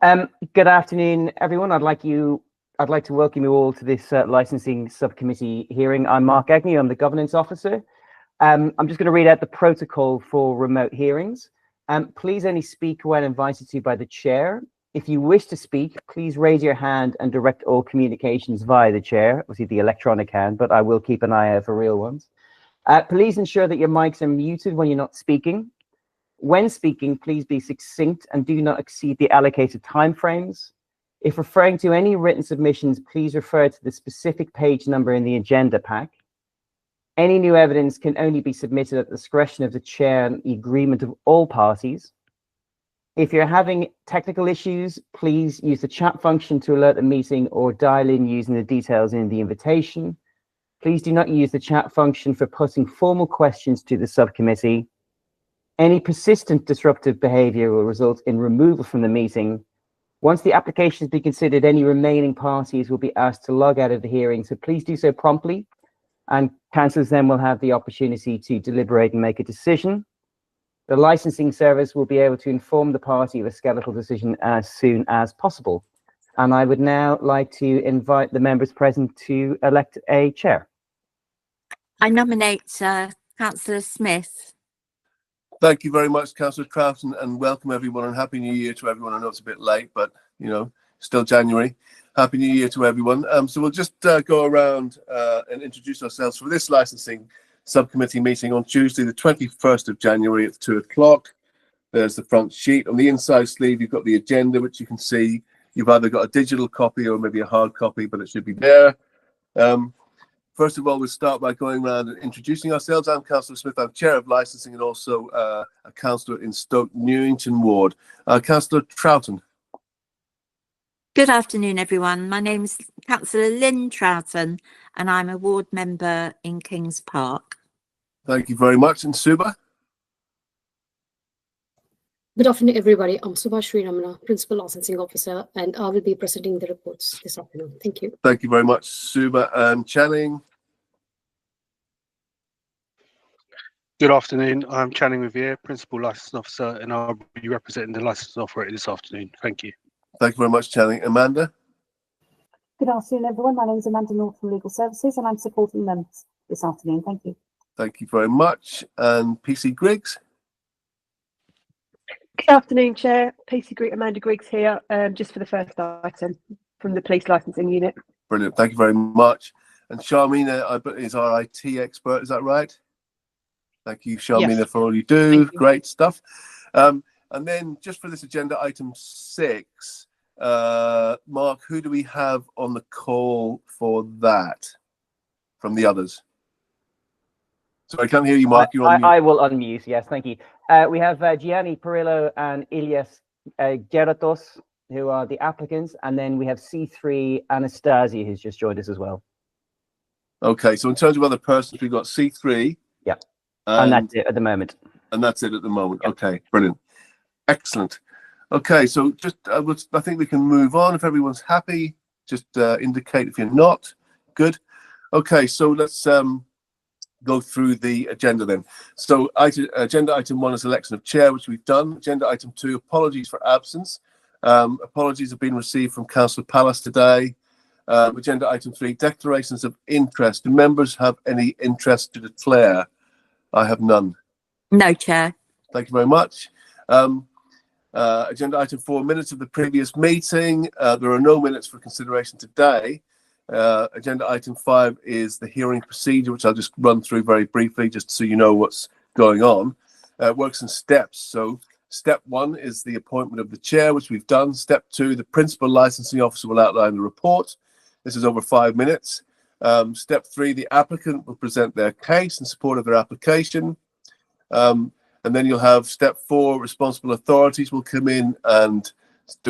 Good afternoon, everyone. I'd like to welcome you all to this licensing subcommittee hearing. I'm Mark Agnew. I'm the governance officer. I'm just going to read out the protocol for remote hearings. Please only speak when invited to by the chair. If you wish to speak, please raise your hand and direct all communications via the chair, obviously the electronic hand, but I will keep an eye out for real ones. Please ensure that your mics are muted when you're not speaking. When speaking, please be succinct and do not exceed the allocated timeframes. If referring to any written submissions, please refer to the specific page number in the agenda pack. Any new evidence can only be submitted at the discretion of the chair and the agreement of all parties. If you're having technical issues, please use the chat function to alert the meeting or dial in using the details in the invitation. Please do not use the chat function for putting formal questions to the subcommittee. Any persistent disruptive behavior will result in removal from the meeting. Once the application has been considered, any remaining parties will be asked to log out of the hearing, so please do so promptly, and councillors then will have the opportunity to deliberate and make a decision. The licensing service will be able to inform the party of a skeletal decision as soon as possible. And I would now like to invite the members present to elect a chair. I nominate Councillor Smith. Thank you very much, Councillor Troughton, and welcome everyone, and Happy New Year to everyone. I know it's a bit late, but you know, still January. Happy New Year to everyone. So we'll just go around and introduce ourselves for this licensing subcommittee meeting on Tuesday, the 21st of January at 2 o'clock. There's the front sheet. On the inside sleeve, you've got the agenda, which you can see. You've either got a digital copy or maybe a hard copy, but it should be there. First of all, we'll start by going around and introducing ourselves. I'm Councillor Smith. I'm Chair of Licensing and also a councillor in Stoke Newington Ward. Councillor Troughton. Good afternoon, everyone. My name is Councillor Lynn Troughton, and I'm a ward member in Kings Park. Thank you very much. And Suba? Good afternoon, everybody. I'm Subha Sriramana, Principal Licensing Officer, and I will be presenting the reports this afternoon. Thank you. Thank you very much, Suba. And Channing? Good afternoon. I'm Channing Revere, Principal Licensing Officer, and I'll be representing the licensing operator this afternoon. Thank you. Thank you very much, Channing. Amanda? Good afternoon, everyone. My name is Amanda North from Legal Services, and I'm supporting members this afternoon. Thank you. Thank you very much. And PC Griggs? Good afternoon, Chair. PC Group, Amanda Griggs here, just for the first item from the Police Licensing Unit. Brilliant. Thank you very much. And Sharmina is our IT expert. Is that right? Thank you, Sharmina, yes, for all you do. You. Great stuff. And then just for this agenda item 6, Mark, who do we have on the call for that from the others? Sorry, I can't hear you, Mark. You're on mute. I will unmute. Yes, thank you. We have Gianni Perillo and Ilias Geratos, who are the applicants, and then we have C3 Anastasia, who's just joined us as well. Okay, so in terms of other persons, we've got C3. Yeah, and that's it at the moment. And that's it at the moment. Yep. Okay, brilliant. Excellent. Okay, so just I think we can move on. If everyone's happy, just indicate if you're not. Good. Okay, so let's go through the agenda then. So agenda item 1 is election of chair, which we've done. Agenda item 2, apologies for absence. Apologies have been received from Councillor Pallas today. Agenda item 3, declarations of interest. Do members have any interest to declare? I have none. No, Chair. Thank you very much. Agenda item 4, minutes of the previous meeting. There are no minutes for consideration today. Agenda item 5 is the hearing procedure, which I'll just run through very briefly, just so you know what's going on. It works in steps. So step 1 is the appointment of the chair, which we've done. Step 2, the principal licensing officer will outline the report. This is over 5 minutes. Step 3, the applicant will present their case in support of their application. And then you'll have step 4, responsible authorities will come in and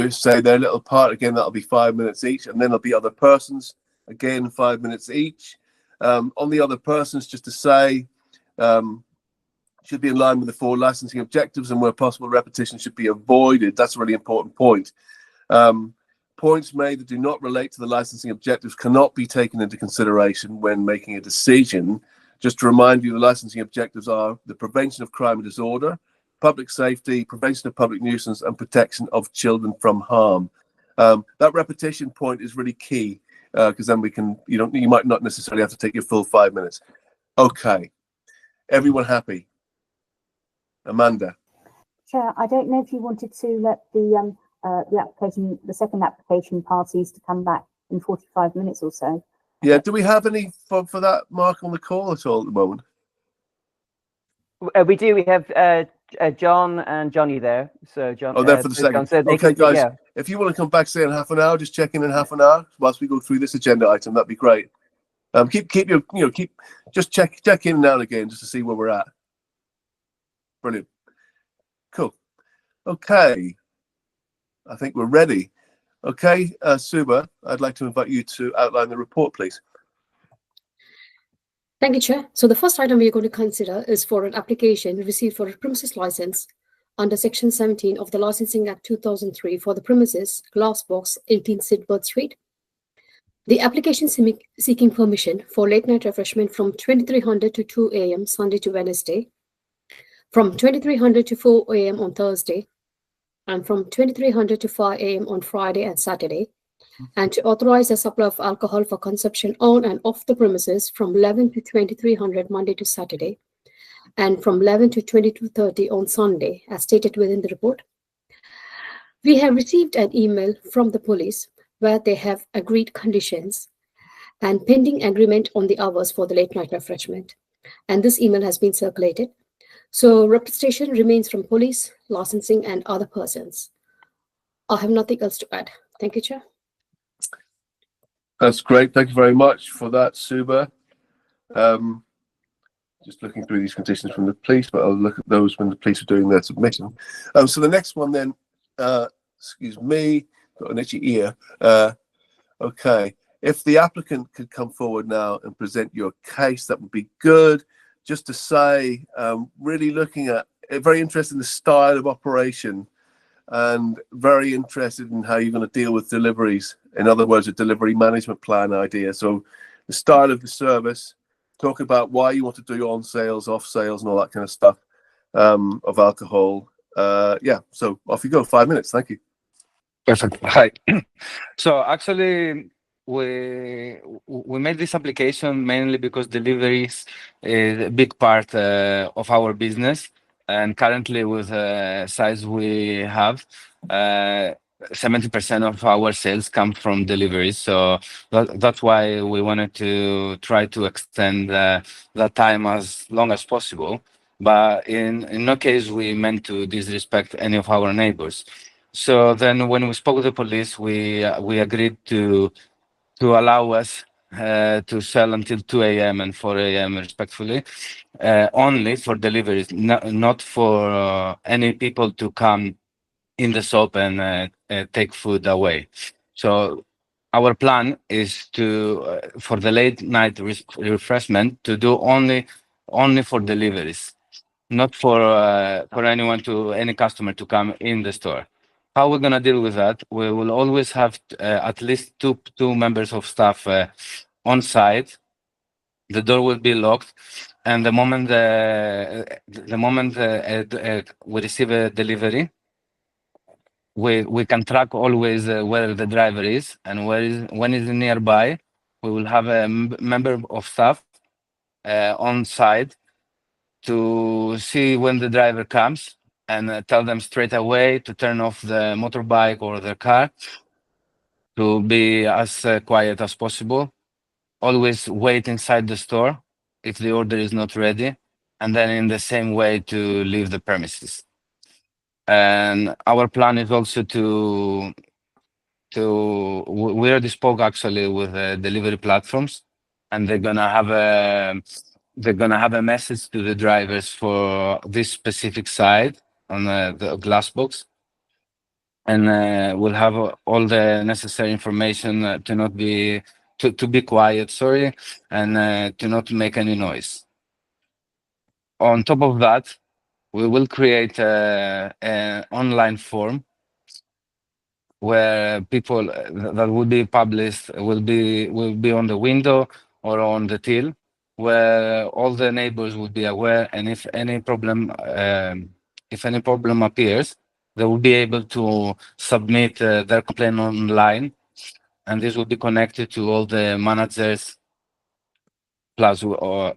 say their little part. Again, that'll be 5 minutes each. And then there'll be other persons, again, 5 minutes each. On the other persons, just to say, should be in line with the 4 licensing objectives, and where possible, repetition should be avoided. That's a really important point. Points made that do not relate to the licensing objectives cannot be taken into consideration when making a decision. Just to remind you, the licensing objectives are the prevention of crime and disorder, public safety, prevention of public nuisance, and protection of children from harm. That repetition point is really key, because then we can, you might not necessarily have to take your full 5 minutes. Okay, everyone happy? Amanda. Chair, I don't know if you wanted to let the second application parties to come back in 45 minutes or so. Yeah, do we have any for that, Mark, on the call at all at the moment? We do. We have John and Johnny there. So John. Oh, there for the so second. John said they Okay, can- guys, yeah. if you want to come back, say in half an hour, just check in half an hour whilst we go through this agenda item. That'd be great. Just check in now and again just to see where we're at. Brilliant. Cool. Okay. I think we're ready. Okay, Suba, I'd like to invite you to outline the report, please. Thank you, Chair. So the first item we are going to consider is for an application received for a premises license under Section 17 of the Licensing Act 2003 for the premises Glassbox 18 Sidworth Street. The application seeking permission for late night refreshment from 2300 to 2 a.m. Sunday to Wednesday, from 2300 to 4 a.m. on Thursday, and from 2300 to 5 a.m. on Friday and Saturday, and to authorize the supply of alcohol for consumption on and off the premises from 11 to 2300 Monday to Saturday, and from 11 to 22:30 on Sunday, as stated within the report. We have received an email from the police where they have agreed conditions and pending agreement on the hours for the late night refreshment. And this email has been circulated. So representation remains from police, licensing, and other persons. I have nothing else to add. Thank you, Chair. That's great. Thank you very much for that, Suba. Just looking through these conditions from the police, but I'll look at those when the police are doing their submission. So the next one then, excuse me, got an itchy ear. Okay, if the applicant could come forward now and present your case, that would be good. Just to say, really looking at, very interested in the style of operation and very interested in how you're going to deal with deliveries. In other words, a delivery management plan idea. So the style of the service, talk about why you want to do your on sales, off sales, and all that kind of stuff of alcohol. Yeah, so off you go. 5 minutes. Thank you. Perfect. Hi. So actually, we made this application mainly because deliveries is a big part of our business, and currently with the size we have, 70% of our sales come from deliveries. So that's why we wanted to try to extend that time as long as possible. But in no case we meant to disrespect any of our neighbors. So then when we spoke with the police, we agreed to allow us to sell until 2 a.m. and 4 a.m. respectively, only for deliveries, not for any people to come in the shop and take food away. So our plan is to, for the late night refreshment, to do only for deliveries, not for any customer to come in the store. How we're gonna deal with that? We will always have at least two members of staff on site. The door will be locked, and the moment we receive a delivery, we can track always where the driver is and when is nearby. We will have a member of staff on site to see when the driver comes and tell them straight away to turn off the motorbike or the car, to be as quiet as possible. Always wait inside the store if the order is not ready, and then in the same way to leave the premises. And our plan is also we already spoke actually with delivery platforms, and they're gonna have a message to the drivers for this specific site on the Glassbox, and we'll have all the necessary information to be quiet, sorry, and to not make any noise. On top of that, we will create an online form where people that will be published will be on the window or on the till, where all the neighbors will be aware, and if any problem if any problem appears, they will be able to submit their complaint online, and this will be connected to all the managers. Plus, will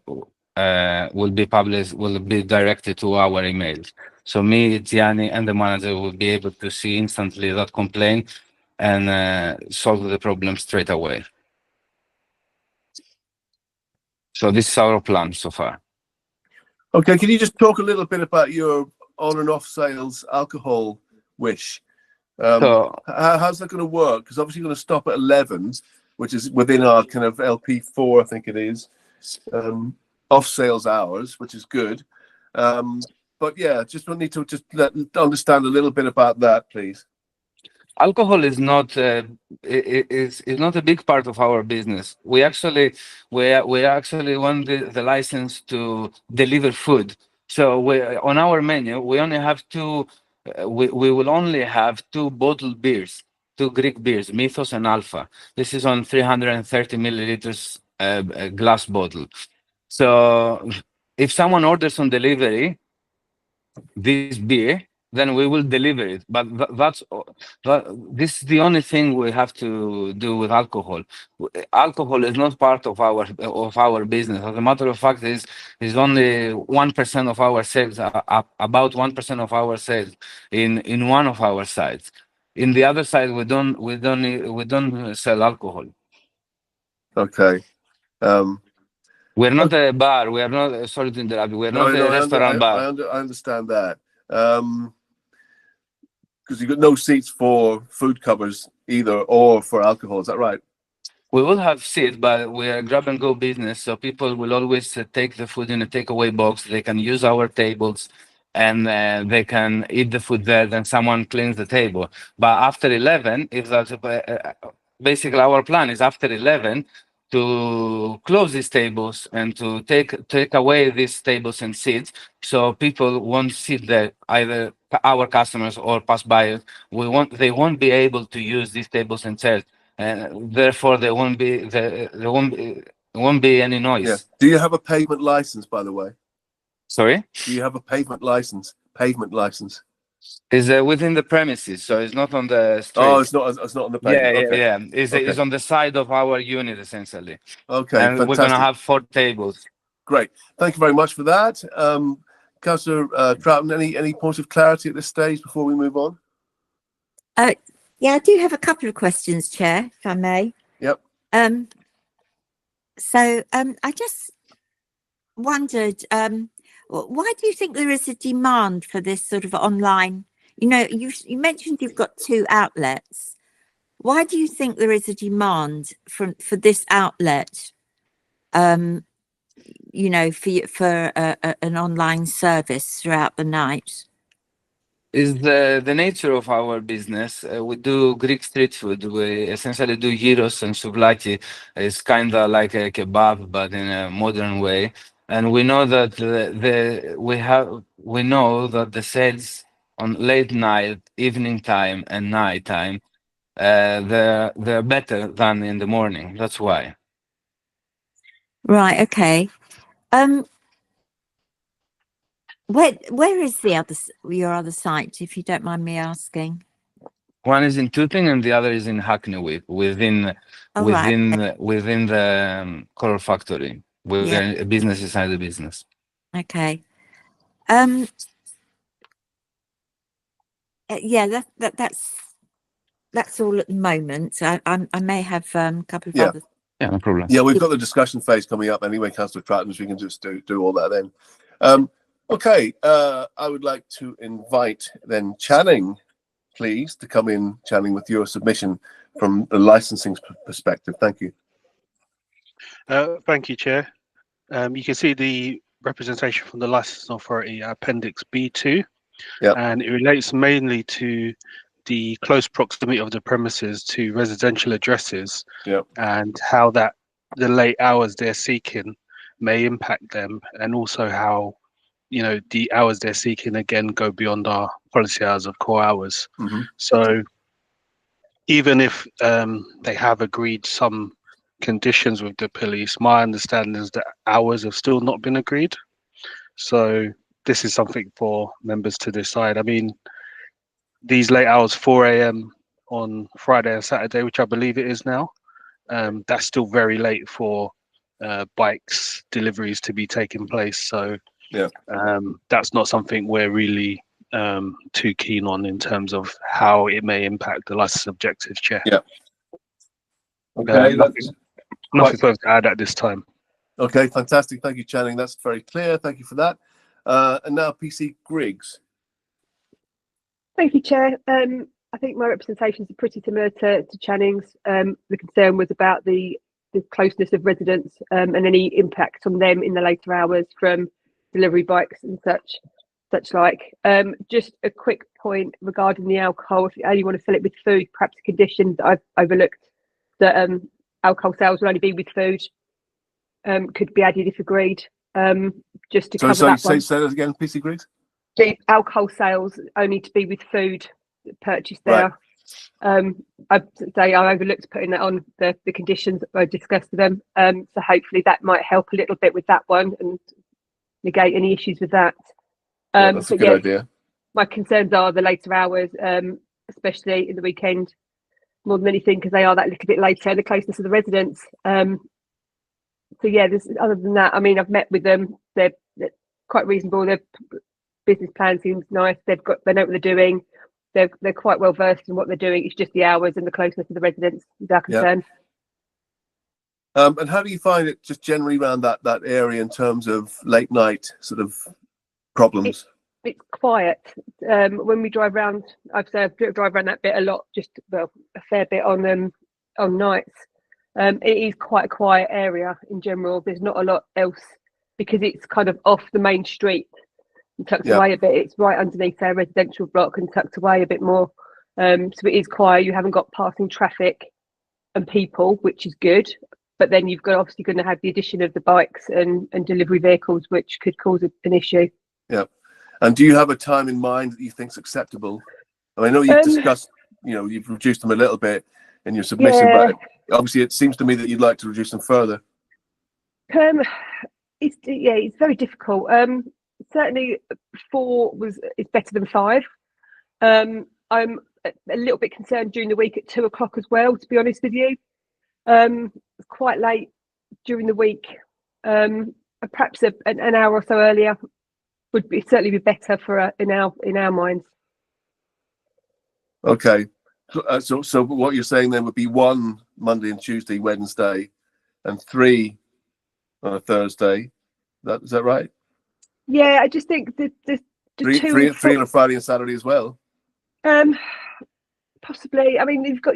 be published, will be directed to our emails. So me, Gianni, and the manager will be able to see instantly that complaint and solve the problem straight away. So this is our plan so far. Okay, can you just talk a little bit about your on and off sales alcohol wish? How's that going to work? Because obviously you're going to stop at 11, which is within our kind of LP4, I think it is, off sales hours, which is good. But yeah, just need to understand a little bit about that, please. Alcohol is not is not a big part of our business. We actually want the license to deliver food. So on our menu we only have two. We will only have 2 bottled beers, 2 Greek beers, Mythos and Alpha. This is on 330 milliliters glass bottle. So if someone orders on delivery this beer, then we will deliver it. But this is the only thing we have to do with alcohol. Alcohol is not part of our business. As a matter of fact, is only 1% of our sales, about 1% of our sales in one of our sites. In the other side, we don't sell alcohol. Okay. We're not a bar. We are not. Sorry to interrupt. We're not a restaurant bar. I understand that. Because you've got no seats for food covers either, or for alcohol. Is that right? We will have seats, but we are a grab-and-go business, so people will always take the food in a takeaway box. They can use our tables, and they can eat the food there. Then someone cleans the table. But after 11, if that's basically our plan is after 11 to close these tables and to take away these tables and seats, so people won't sit there, either our customers or pass by. They won't be able to use these tables and chairs, and therefore there won't be any noise. Yeah. Do you have a pavement license, by the way? Sorry? Do you have a pavement license? Pavement license. Is within the premises, so it's not on the street. Oh, it's not on the pavement. Yeah. Okay. It's on the side of our unit, essentially. Okay, and fantastic. We're going to have 4 tables. Great. Thank you very much for that. Councillor Troughton, any points of clarity at this stage before we move on? Yeah, I do have a couple of questions, Chair, if I may. Yep. So I just wondered, why do you think there is a demand for this sort of online? You know, you mentioned you've got 2 outlets. Why do you think there is a demand for this outlet? You know, for an online service throughout the night? Is the nature of our business. We do Greek street food. We essentially do gyros and souvlaki. It's kind of like a kebab, but in a modern way. And we know that we know that the sales on late night, evening time, and night time, they're better than in the morning. That's why. Right. Okay. Where is your other site, if you don't mind me asking? One is in Tooting and the other is in Hackney within the Coral Factory. We're a business inside the business. Okay. Yeah, that's all at the moment. I may have a couple of others. Yeah, no problem. Yeah, we've got the discussion phase coming up anyway, Councillor Troughton, so we can just do all that then. Okay, I would like to invite then Channing, please, to come in, Channing, with your submission from the licensing perspective. Thank you. Thank you, Chair. You can see the representation from the Licensing Authority, Appendix B2, and it relates mainly to the close proximity of the premises to residential addresses, and how that the late hours they're seeking may impact them, and also how, you know, the hours they're seeking again go beyond our policy hours of core hours. So even if they have agreed some conditions with the police, my understanding is that hours have still not been agreed. So this is something for members to decide. I mean, these late hours, 4 a.m. on Friday and Saturday, which I believe it is now, that's still very late for bikes deliveries to be taking place. So yeah, that's not something we're really too keen on in terms of how it may impact the license objectives, Chair. Yeah. Okay. Nothing further to add at this time. Okay, fantastic. Thank you, Channing. That's very clear. Thank you for that. And now PC Griggs. Thank you, Chair. I think my representations are pretty similar to Channing's. The concern was about the closeness of residents and any impact on them in the later hours from delivery bikes and such like. Just a quick point regarding the alcohol. If you only want to fill it with food, perhaps a condition that I've overlooked, that alcohol sales will only be with food, could be added if agreed. Just to cover that one. Say that again, PC Griggs. The alcohol sales only to be with food purchased there. Right. I overlooked putting that on the conditions that I discussed with them. So hopefully that might help a little bit with that one and negate any issues with that. That's a good idea. My concerns are the later hours, especially in the weekend, more than anything, because they are that little bit later and the closeness of the residents. So yeah, other than that, I mean, I've met with them. They're quite reasonable. Their business plan seems nice. They know what they're doing. They're quite well versed in what they're doing. It's just the hours and the closeness of the residents is our concern. And how do you find it just generally around that area in terms of late night sort of problems? It's quiet. When we drive around, I've drive around that bit a lot, a fair bit on nights. It is quite a quiet area in general. There's not a lot else because it's kind of off the main street and tucked away a bit. It's right underneath our residential block and tucked away a bit more. So it is quiet. You haven't got passing traffic and people, which is good. But then you've got obviously going to have the addition of the bikes and delivery vehicles, which could cause an issue. Yeah. And do you have a time in mind that you think's acceptable? I know you've discussed, you've reduced them a little bit in your submission, but obviously it seems to me that you'd like to reduce them further. It's very difficult. Certainly 4 is better than 5. I'm a little bit concerned during the week at 2 o'clock as well, to be honest with you. Quite late during the week. Perhaps an hour or so earlier would certainly be better for in our minds. Okay. So what you're saying then would be 1 Monday and Tuesday, Wednesday, and 3 on a Thursday. Is that right? Yeah, I just think the 3 on a Friday and Saturday as well. Possibly. I mean, you've got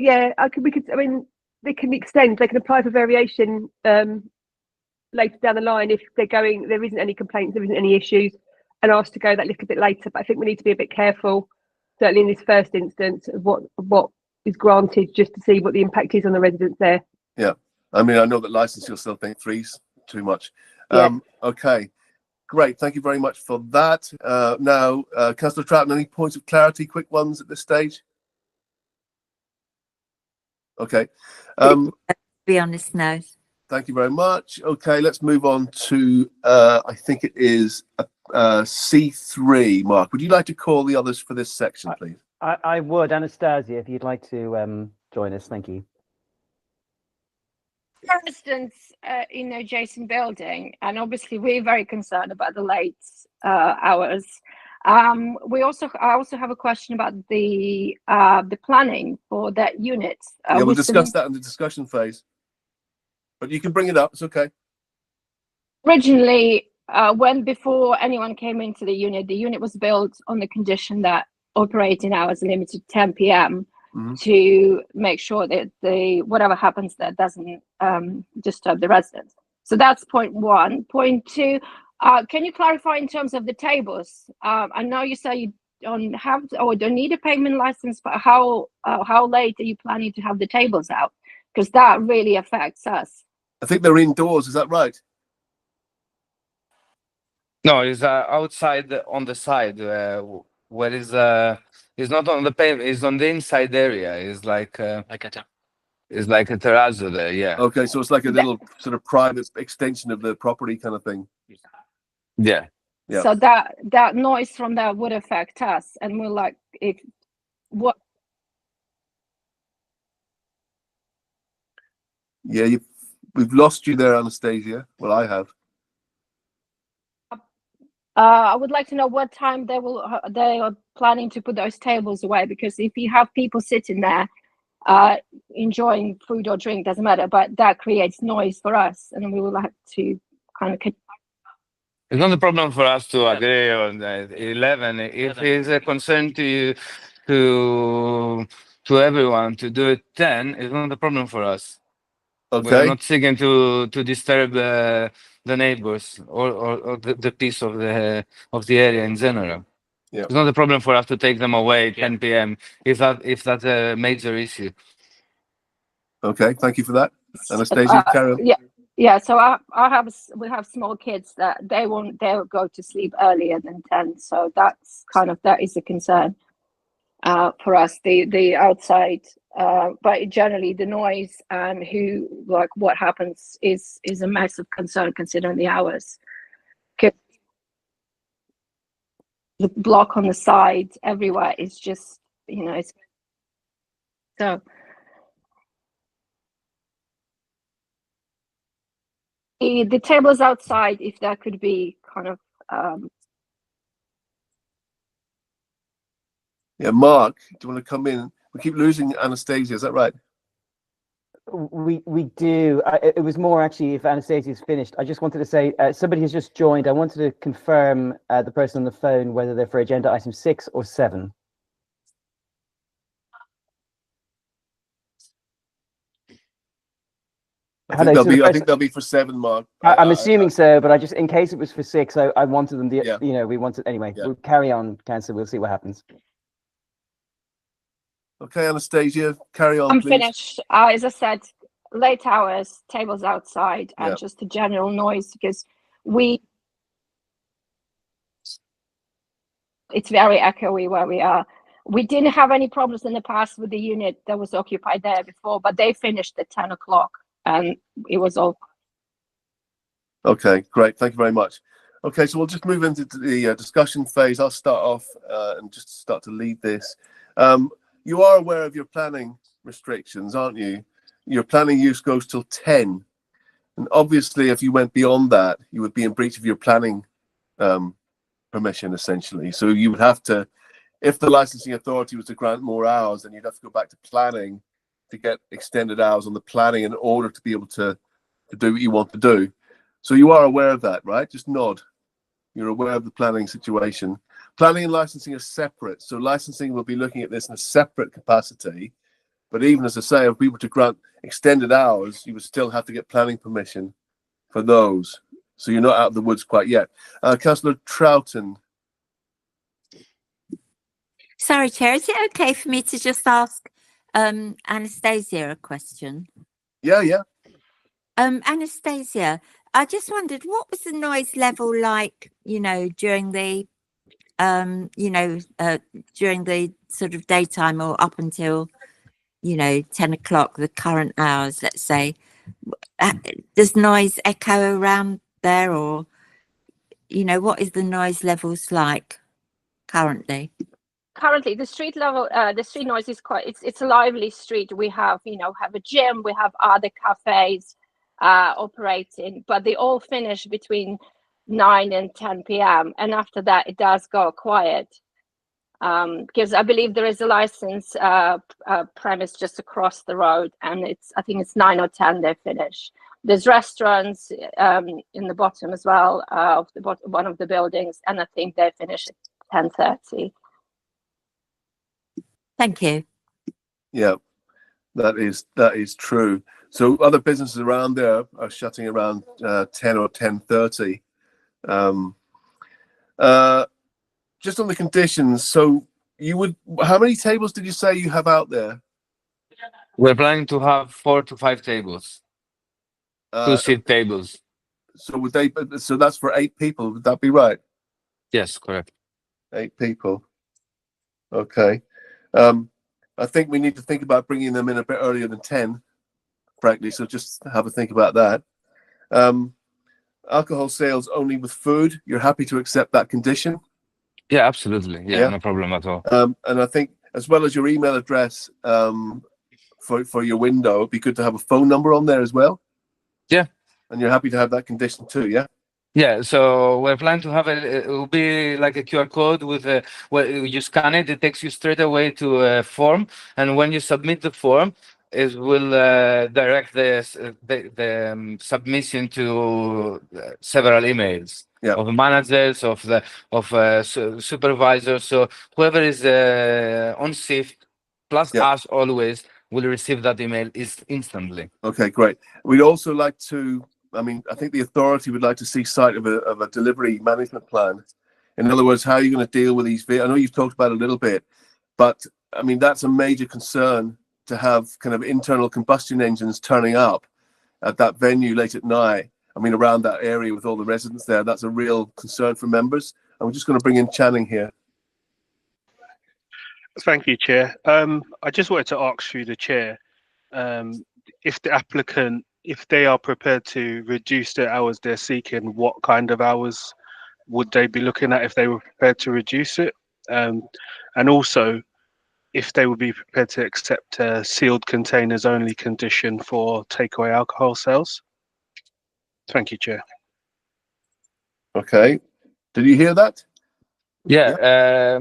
they can extend. They can apply for variation later down the line if there isn't any complaints, there isn't any issues, and asked to go that little bit later. But I think we need to be a bit careful, certainly in this first instance, of what is granted, just to see what the impact is on the residents there. Yeah, I mean, I know that license you'll still think 3's too much. Okay, great. Thank you very much for that. Now, Councillor Troughton, any points of clarity, quick ones at this stage? Okay. To be honest, no. Thank you very much. Okay, let's move on to, I think it is C3. Mark, would you like to call the others for this section, please? I would. Anastasia, if you'd like to join us. Thank you. Residents in the adjacent building, and obviously we're very concerned about the late hours. I also have a question about the planning for that unit. We'll discuss that in the discussion phase, but you can bring it up. It's okay. Originally, before anyone came into the unit was built on the condition that operating hours are limited to 10 p.m. to make sure that whatever happens there doesn't disturb the residents. So that's point 1. Point 2. Can you clarify in terms of the tables? I know you say you don't have or don't need a payment license, but how late are you planning to have the tables out? Because that really affects us. I think they're indoors. Is that right? No, it's outside on the side where is it's not on the pavement. It's on the inside area. It's like a terrazzo there. Yeah. Okay, so it's like a little sort of private extension of the property kind of thing. Yeah. Yeah. So that noise from that would affect us, and we're like, if what? Yeah, we've lost you there, Anastasia. Well, I have. I would like to know what time they are planning to put those tables away, because if you have people sitting there enjoying food or drink, doesn't matter, but that creates noise for us, and we will have to kind of. It's not a problem for us to agree on 11. If it's a concern to everyone to do it 10, it's not a problem for us. Okay. We're not seeking to disturb the neighbors or the peace of the area in general. Yeah. It's not a problem for us to take them away 10 p.m. if that's a major issue. Okay, thank you for that, Anastasia. Carry on. Yeah. So we have small kids that they'll go to sleep earlier than 10. So that is a concern for us. The outside, but generally the noise and what happens is a massive concern considering the hours. The block on the side everywhere is just, it's so. The tables outside, if that could be kind of. Yeah, Mark, do you want to come in? We keep losing Anastasia. Is that right? We do. It was more actually if Anastasia's finished. I just wanted to say somebody has just joined. I wanted to confirm the person on the phone whether they're for agenda item 6 or 7. I think they'll be for 7, Mark. I'm assuming so, but I just, in case it was for 6, I wanted them to, Yeah. we wanted, anyway, Yeah. We'll carry on, Councillor, we'll see what happens. Okay, Anastasia, carry on, I'm please. finished. As I said, late hours, tables outside, and Yeah. just a general noise, because it's very echoey where we are. We didn't have any problems in the past with the unit that was occupied there before, but they finished at 10 o'clock and it was all. Okay, great. Thank you very much. Okay, so we'll just move into the discussion phase. I'll start off and just start to lead this. You are aware of your planning restrictions, aren't you? Your planning use goes till 10. And obviously, if you went beyond that, you would be in breach of your planning permission, essentially. So you would have to, if the licensing authority was to grant more hours, then you'd have to go back to planning to get extended hours on the planning in order to be able to do what you want to do. So you are aware of that, right? Just nod. You're aware of the planning situation. Planning and licensing are separate. So licensing will be looking at this in a separate capacity. But even as I say, if we were to grant extended hours, you would still have to get planning permission for those. So you're not out of the woods quite yet. Councillor Troughton. Sorry, Chair, is it okay for me to just ask Anastasia a question? Yeah. Anastasia, I just wondered, what was the noise level like, during the, during the sort of daytime or up until, 10 o'clock, the current hours, let's say? Does noise echo around there, or, what is the noise levels like currently? Currently, the street level, the street noise is it's a lively street. We have, have a gym, we have other cafes operating, but they all finish between 9 and 10 p.m. And after that, it does go quiet. Because I believe there is a license premise just across the road, and I think it's 9 or 10 they finish. There's restaurants in the bottom as well of one of the buildings, and I think they finish at 10:30. Thank you. Yeah, that is true. So other businesses around there are shutting around 10 or 10:30. Just on the conditions, so how many tables did you say you have out there? We're planning to have 4 to 5 tables, 2-seat tables. So so that's for 8 people, would that be right? Yes, correct. 8 people. Okay. I think we need to think about bringing them in a bit earlier than 10, frankly. So just have a think about that. alcohol sales only with food, you're happy to accept that condition? Yeah, absolutely. Yeah, no problem at all. And I think as well as your email address for your window, it'd be good to have a phone number on there as well. Yeah. And you're happy to have that condition too, yeah? Yeah, so we're planning to have it will be like a QR code with a, where you scan it, it takes you straight away to a form, and when you submit the form, it will direct the submission to several emails of managers, of supervisors. So whoever is on shift, plus us always, will receive that email instantly. Okay, great. We'd also like to, I mean, I think the authority would like to see sight of a delivery management plan. In other words, how are you going to deal with these? I know you've talked about it a little bit, but I mean, that's a major concern to have kind of internal combustion engines turning up at that venue late at night. I mean, around that area with all the residents there, that's a real concern for members. And we're just going to bring in Channing here. Thank you, Chair. I just wanted to ask through the Chair, if the applicant, if they are prepared to reduce the hours they're seeking, what kind of hours would they be looking at if they were prepared to reduce it? And also, if they would be prepared to accept a sealed containers only condition for takeaway alcohol sales. Thank you, Chair. Okay. Did you hear that? Yeah.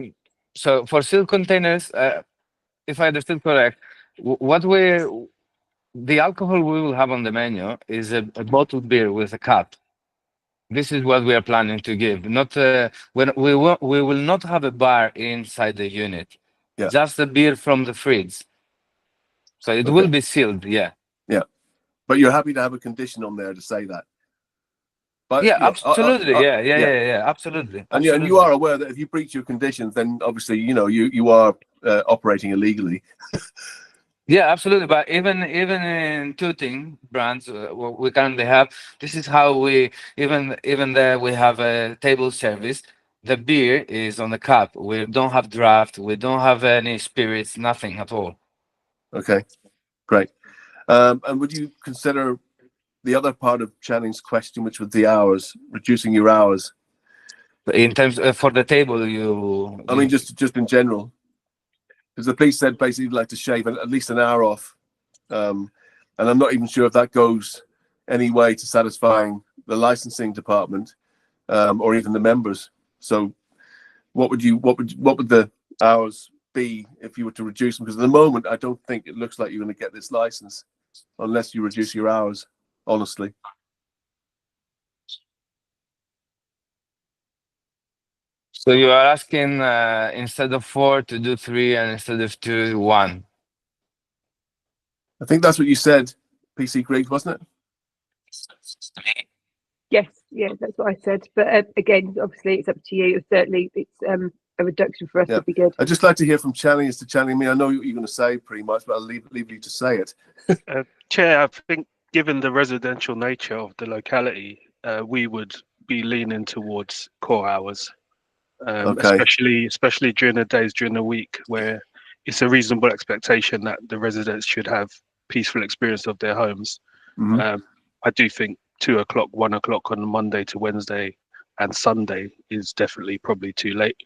So for sealed containers, if I understood correct, the alcohol we will have on the menu is a bottled beer with a cap. This is what we are planning to give. Not when we will not have a bar inside the unit. Yeah. Just a beer from the fridge. So it will be sealed. Yeah. Yeah. But you're happy to have a condition on there to say that. But yeah, absolutely. Yeah, absolutely. And you are aware that if you breach your conditions, then obviously you are operating illegally. Yeah, absolutely. But even in tooting brands, what we currently have, this is how we even there we have a table service. The beer is on the cup. We don't have draft. We don't have any spirits. Nothing at all. Okay, great. And would you consider the other part of Channing's question, which was the hours, reducing your hours? In terms for the table, I mean, just in general. Because the police said basically you'd like to shave at least an hour off. And I'm not even sure if that goes any way to satisfying the licensing department or even the members. So what would the hours be if you were to reduce them? Because at the moment, I don't think it looks like you're going to get this license unless you reduce your hours, honestly. So you are asking instead of 4 to do 3 and instead of 2, 1. I think that's what you said, PC Griggs, wasn't it? Yes, yeah, that's what I said. But again, obviously, it's up to you. Certainly, it's a reduction for us would be good. I'd just like to hear from Channing as to Channing. I know what you're going to say pretty much, but I'll leave you to say it. Chair, I think given the residential nature of the locality, we would be leaning towards core hours. Especially during the days during the week where it's a reasonable expectation that the residents should have peaceful experience of their homes. I do think 2 o'clock, 1 o'clock on Monday to Wednesday and Sunday is definitely probably too late.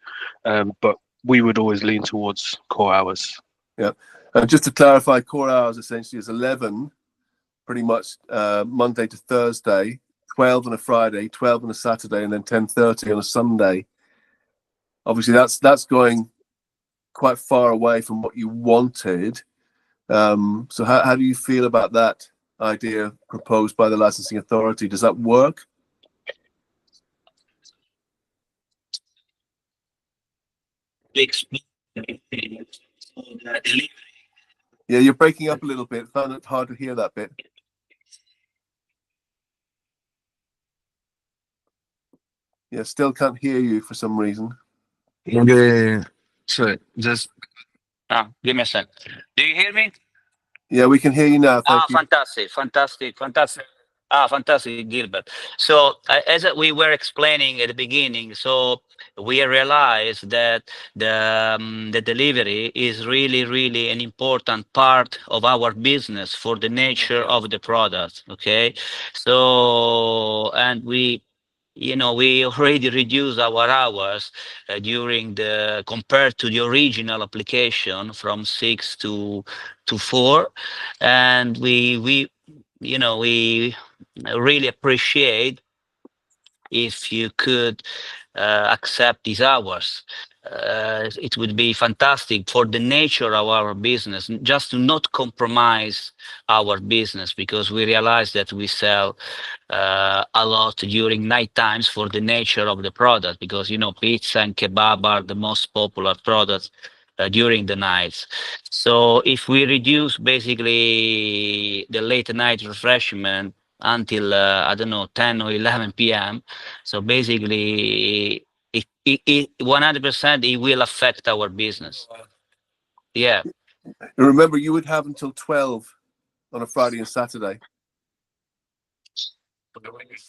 But we would always lean towards core hours. Yeah, and just to clarify, core hours essentially is 11, pretty much Monday to Thursday, 12 on a Friday, 12 on a Saturday, and then 10:30 on a Sunday. Obviously, that's going quite far away from what you wanted. So how do you feel about that idea proposed by the licensing authority? Does that work? Yeah, you're breaking up a little bit. Found it hard to hear that bit. Yeah, still can't hear you for some reason. Sorry, just give me a sec. Do you hear me? Yeah, we can hear you now. Thank you. Fantastic. Ah, fantastic, Gilbert. So as we were explaining at the beginning, so we realized that the delivery is really an important part of our business for the nature of the product. Okay, so and we we already reduced our hours during the compared to the original application from 6 to 4, and we we really appreciate if you could accept these hours. It would be fantastic for the nature of our business, just to not compromise our business, because we realize that we sell a lot during night times for the nature of the product, because pizza and kebab are the most popular products during the nights. So if we reduce basically the late night refreshment until I don't know 10 or 11 p.m. So basically, it 100% it will affect our business. Yeah. And remember, you would have until 12 on a Friday and Saturday.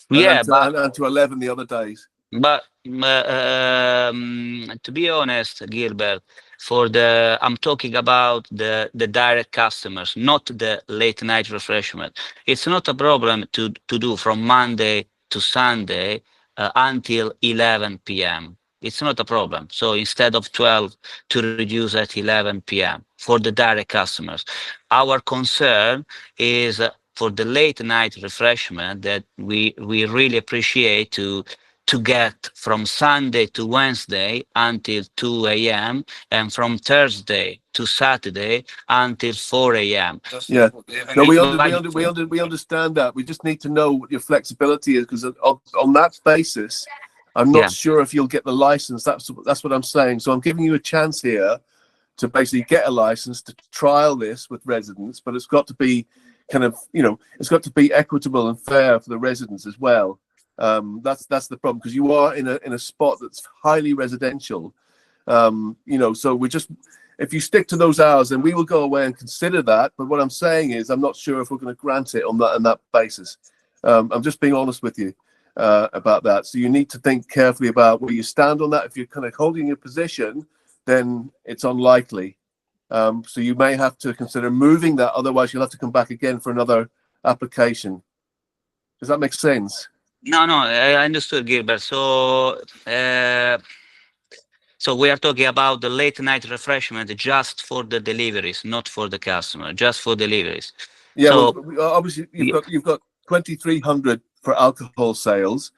Yeah, and to 11 the other days. But to be honest, Gilbert, I'm talking about the direct customers, not the late night refreshment. It's not a problem to do from Monday to Sunday until 11 p.m. It's not a problem. So instead of 12, to reduce at 11 p.m. for the direct customers. Our concern is for the late night refreshment that we really appreciate to get from Sunday to Wednesday until 2 a.m. and from Thursday to Saturday until 4 a.m. Yeah, no, we understand that. We just need to know what your flexibility is, because on that basis, I'm not sure if you'll get the license. That's what I'm saying. So I'm giving you a chance here to basically get a license to trial this with residents, but it's got to be kind of, it's got to be equitable and fair for the residents as well. That's the problem, because you are in a spot that's highly residential. So if you stick to those hours, then we will go away and consider that. But what I'm saying is, I'm not sure if we're going to grant it on that basis. I'm just being honest with you about that. So you need to think carefully about where you stand on that. If you're kind of holding your position, then it's unlikely. So you may have to consider moving that. Otherwise, you'll have to come back again for another application. Does that make sense? No, I understood, Gilbert. So we are talking about the late night refreshment just for the deliveries, not for the customer, just for deliveries. Yeah, so, well, obviously you've got 2,300 for alcohol sales.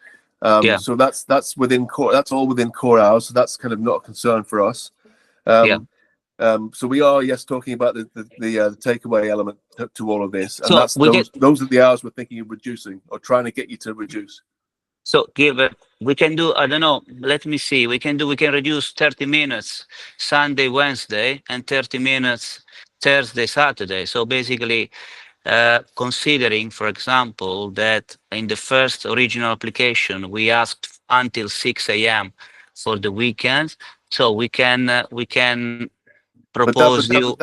So that's within core. That's all within core hours. So that's kind of not a concern for us. So we are talking about the takeaway element to all of this, and so those are the hours we're thinking of reducing or trying to get you to reduce. So Gilbert, we can do, I don't know, let me see, we can reduce 30 minutes Sunday, Wednesday, and 30 minutes Thursday, Saturday. So basically, considering, for example, that in the first original application we asked until 6 a.m. for the weekends, so we can propose you.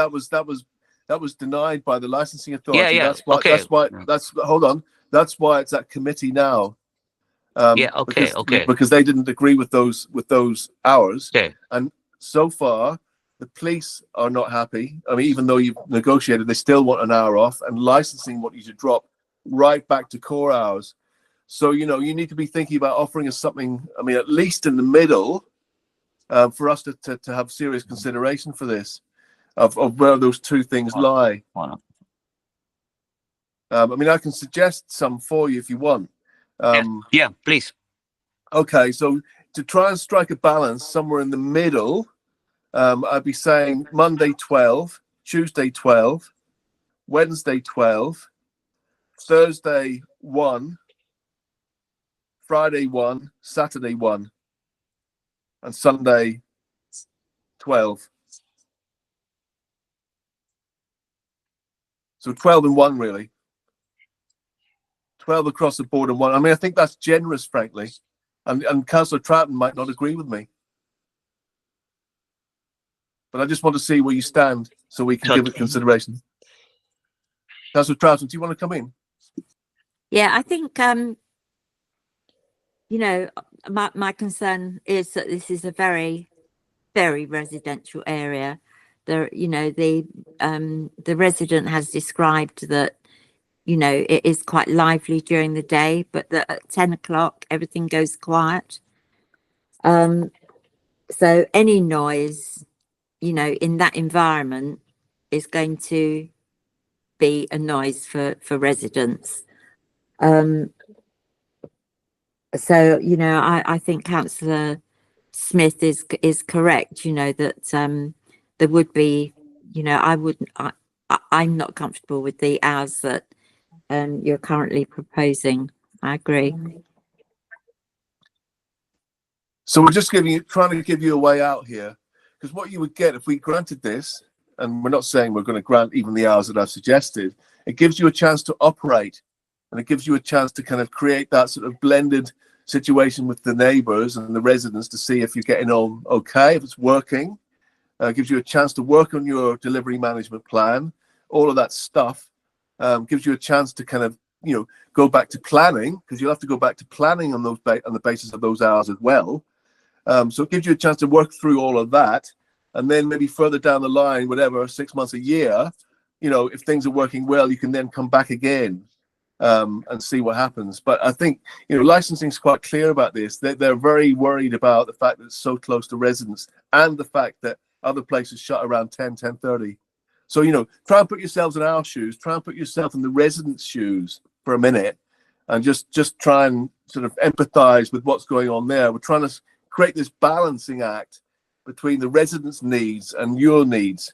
That was denied by the licensing authority. Hold on. That's why it's at committee now. Because they didn't agree with those hours. And so far, the police are not happy. I mean, even though you've negotiated, they still want an hour off, and licensing want you to drop right back to core hours. So you need to be thinking about offering us something. I mean, at least in the middle. For us to have serious consideration for this, of where those two things lie. I mean, I can suggest some for you if you want. Please. Okay, so to try and strike a balance somewhere in the middle, I'd be saying Monday 12, Tuesday 12, Wednesday 12, Thursday 1, Friday 1, Saturday 1. And Sunday 12. So 12 and 1, really. 12 across the board and 1. I mean, I think that's generous, frankly. And Councillor Troughton might not agree with me. But I just want to see where you stand so we can give it consideration. Councillor Troughton, do you want to come in? Yeah, I think you know, my concern is that this is a very, very residential area. There, you know, the resident has described that, you know, it is quite lively during the day, but that at 10 o'clock everything goes quiet. So any noise, you know, in that environment is going to be a noise for residents. So, you know, I think Councillor Smith is correct, you know, that there would be, you know, I'm not comfortable with the hours that you're currently proposing. I agree. So we're just trying to give you a way out here, because what you would get if we granted this, and we're not saying we're going to grant even the hours that I've suggested, it gives you a chance to operate, and it gives you a chance to kind of create that sort of blended situation with the neighbours and the residents to see if you're getting on okay, if it's working. Gives you a chance to work on your delivery management plan, all of that stuff. Gives you a chance to kind of, you know, go back to planning, because you'll have to go back to planning on those on the basis of those hours as well. So it gives you a chance to work through all of that, and then maybe further down the line, whatever, 6 months, a year, you know, if things are working well, you can then come back again and see what happens. But I think, you know, licensing is quite clear about this. They're very worried about the fact that it's so close to residents, and the fact that other places shut around 10:30. So, you know, try and put yourselves in our shoes, try and put yourself in the residents' shoes for a minute, and just try and sort of empathize with what's going on there. We're trying to create this balancing act between the residents' needs and your needs.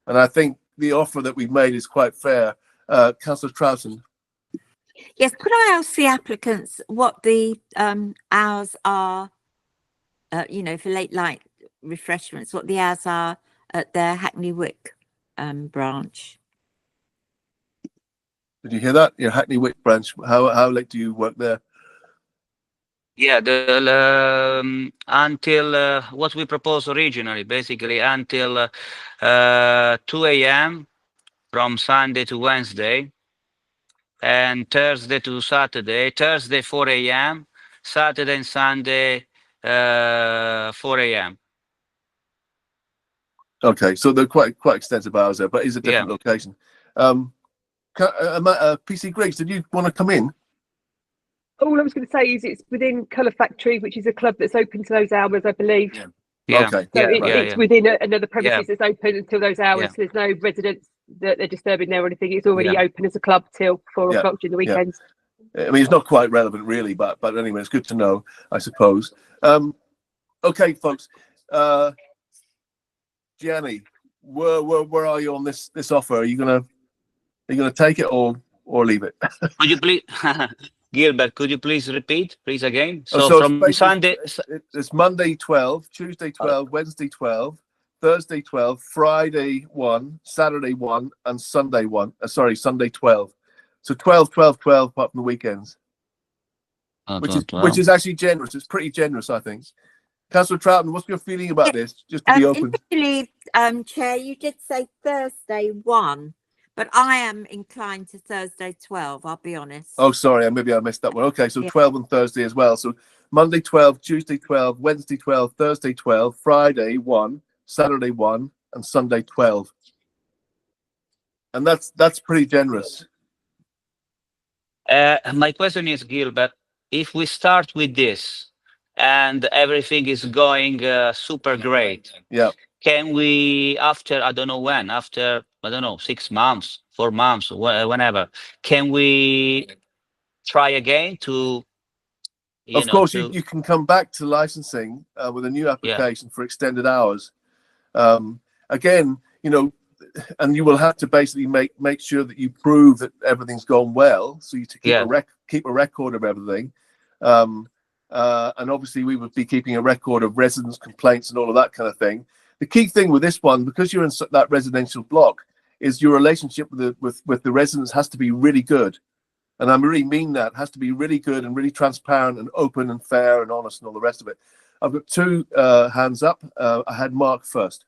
And I think the offer that we've made is quite fair. Councillor Troughton. Yes, could I ask the applicants what the hours are, you know, for late night refreshments, what the hours are at their Hackney Wick branch? Did you hear that? Your Hackney Wick branch, how late do you work there? Yeah, until what we proposed originally, basically until 2 a.m. from Sunday to Wednesday, and Thursday to Saturday. Thursday 4 a.m., Saturday and Sunday 4 a.m. Okay, so they're quite extensive hours there, but it's a different location. PC Griggs, did you want to come in? All I was going to say is it's within Colour Factory, which is a club that's open to those hours, I believe. Yeah. Okay. So it's within another premises that's open until those hours. Yeah. So there's no residents that they're disturbing there or anything. It's already open as a club till 4 o'clock during the weekends. I mean, it's not quite relevant really, but anyway, it's good to know, I suppose. Okay, folks. Gianni, where are you on this offer? Are you gonna take it or leave it? Could you please, Gilbert? Could you please repeat, please again? So from Sunday, it's Monday 12, Tuesday 12, Wednesday 12, Thursday 12, Friday 1, Saturday 1, and Sunday 1. Sunday 12. So 12, 12, 12, apart from the weekends. Which is actually generous. It's pretty generous, I think. Councillor Troughton, what's your feeling about this? Just to be open. Initially, Chair, you did say Thursday 1, but I am inclined to Thursday 12, I'll be honest. Oh, sorry, maybe I missed that one. Okay, so 12 on Thursday as well. So Monday 12, Tuesday 12, Wednesday 12, Thursday 12, Friday 1, Saturday 1, and Sunday 12. And that's pretty generous. my question is, Gilbert, if we start with this and everything is going super great, can we, after, I don't know when, after, I don't know, 6 months, 4 months, whenever, can we try again to, of course, you can come back to licensing with a new application for extended hours. Again, you know, and you will have to basically make sure that you prove that everything's gone well, so you keep a record of everything. And obviously we would be keeping a record of residents' complaints and all of that kind of thing. The key thing with this one, because you're in that residential block, is your relationship with the residents has to be really good. And I really mean that. It has to be really good and really transparent and open and fair and honest and all the rest of it. I've got two hands up. I had Mark first.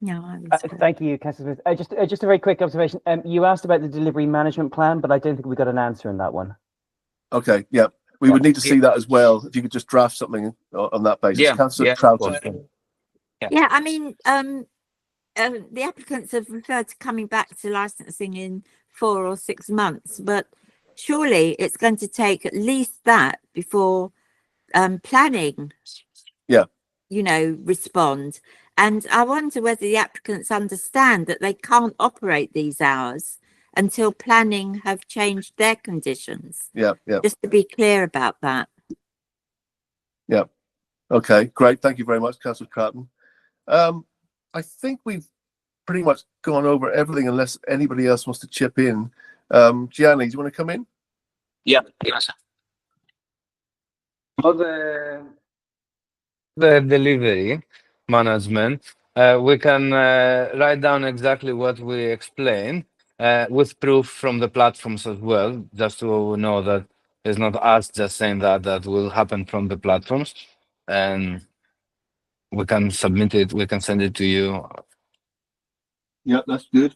No, I was Thank you, Councillor Smith. Just a very quick observation. You asked about the delivery management plan, but I don't think we got an answer in that one. Okay, yeah. We would need to see that as well. If you could just draft something on that basis. Yeah, Councillor yeah, Troughton. Yeah, I mean, the applicants have referred to coming back to licensing in 4 or 6 months, but surely it's going to take at least that before planning, respond. And I wonder whether the applicants understand that they can't operate these hours until planning have changed their conditions. Yeah. Just to be clear about that. Yeah. Okay, great. Thank you very much, Councillor Troughton. I think we've pretty much gone over everything unless anybody else wants to chip in. Gianni, do you want to come in? Yeah, yes. For the delivery management, we can write down exactly what we explained with proof from the platforms as well, just to know that it's not us just saying that will happen from the platforms, and we can submit it, we can send it to you. Yeah, that's good.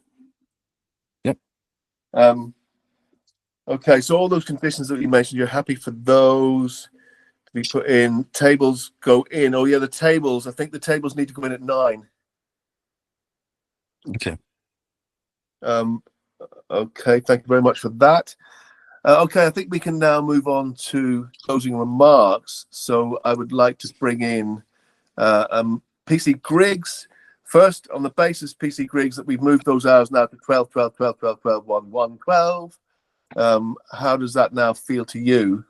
Yep. Okay, so all those conditions that you mentioned, you're happy for those to be put in. Tables go in. Oh yeah, the tables. I think the tables need to go in at 9. Okay. Okay, thank you very much for that. Okay, I think we can now move on to closing remarks. So I would like to bring in PC Griggs. First, on the basis, PC Griggs, that we've moved those hours now to 12, 12, 12, 12, 12, 1, 1, 12. How does that now feel to you?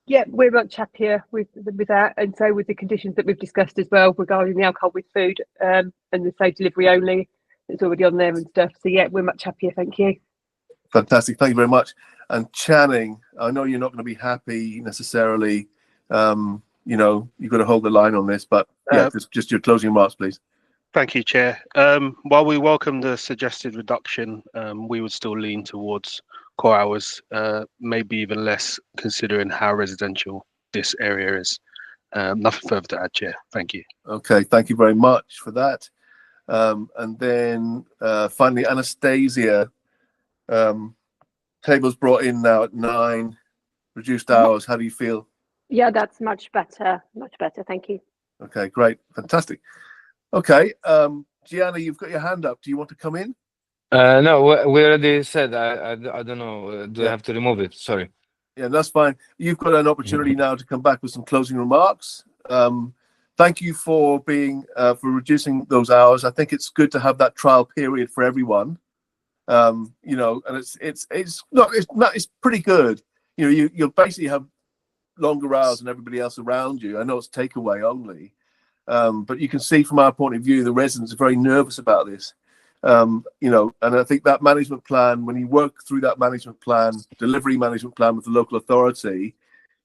Yeah, we're much happier with that, and so with the conditions that we've discussed as well regarding the alcohol with food and the safe delivery only that's already on there and stuff. So yeah, we're much happier. Thank you. Fantastic. Thank you very much. And Channing, I know you're not going to be happy necessarily. You've got to hold the line on this, but yeah, just your closing remarks, please. Thank you, Chair. While we welcome the suggested reduction, we would still lean towards core hours, maybe even less, considering how residential this area is. Nothing further to add, Chair. Thank you. Okay, thank you very much for that. And then finally, Anastasia, tables brought in now at 9, reduced hours. How do you feel? Yeah, that's much better. Much better. Thank you. Okay, great. Fantastic. Okay, Gianni, you've got your hand up. Do you want to come in? No, we already said. I don't know. Do I have to remove it? Sorry. Yeah, that's fine. You've got an opportunity now to come back with some closing remarks. Thank you for being for reducing those hours. I think it's good to have that trial period for everyone. And it's pretty good. You'll basically have longer hours than everybody else around you. I know it's takeaway only, but you can see from our point of view, the residents are very nervous about this. And I think that management plan, when you work through that management plan, delivery management plan with the local authority,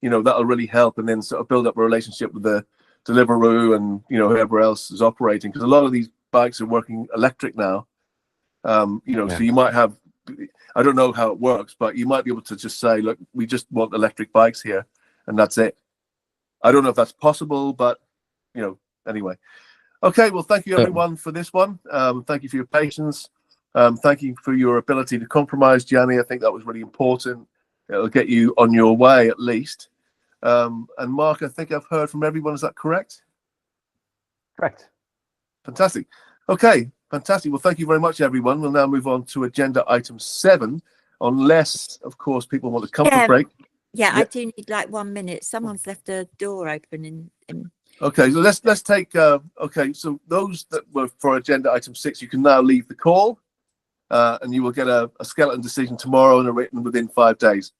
that'll really help, and then sort of build up a relationship with the Deliveroo and whoever else is operating, because a lot of these bikes are working electric now. So you might have, I don't know how it works, but you might be able to just say, look, we just want electric bikes here, and that's it. I don't know if that's possible, but anyway. Okay, well, thank you everyone for this one. Thank you for your patience. Thank you for your ability to compromise, Gianni. I think that was really important. It'll get you on your way at least. And Mark, I think I've heard from everyone. Is that correct? Correct. Fantastic. Okay, fantastic. Well, thank you very much, everyone. We'll now move on to agenda item 7, unless, of course, people want a comfort break. Yeah, I do need like 1 minute. Someone's left a door open in Okay, so let's take okay, so those that were for agenda item 6, you can now leave the call, and you will get a skeleton decision tomorrow and a written within 5 days.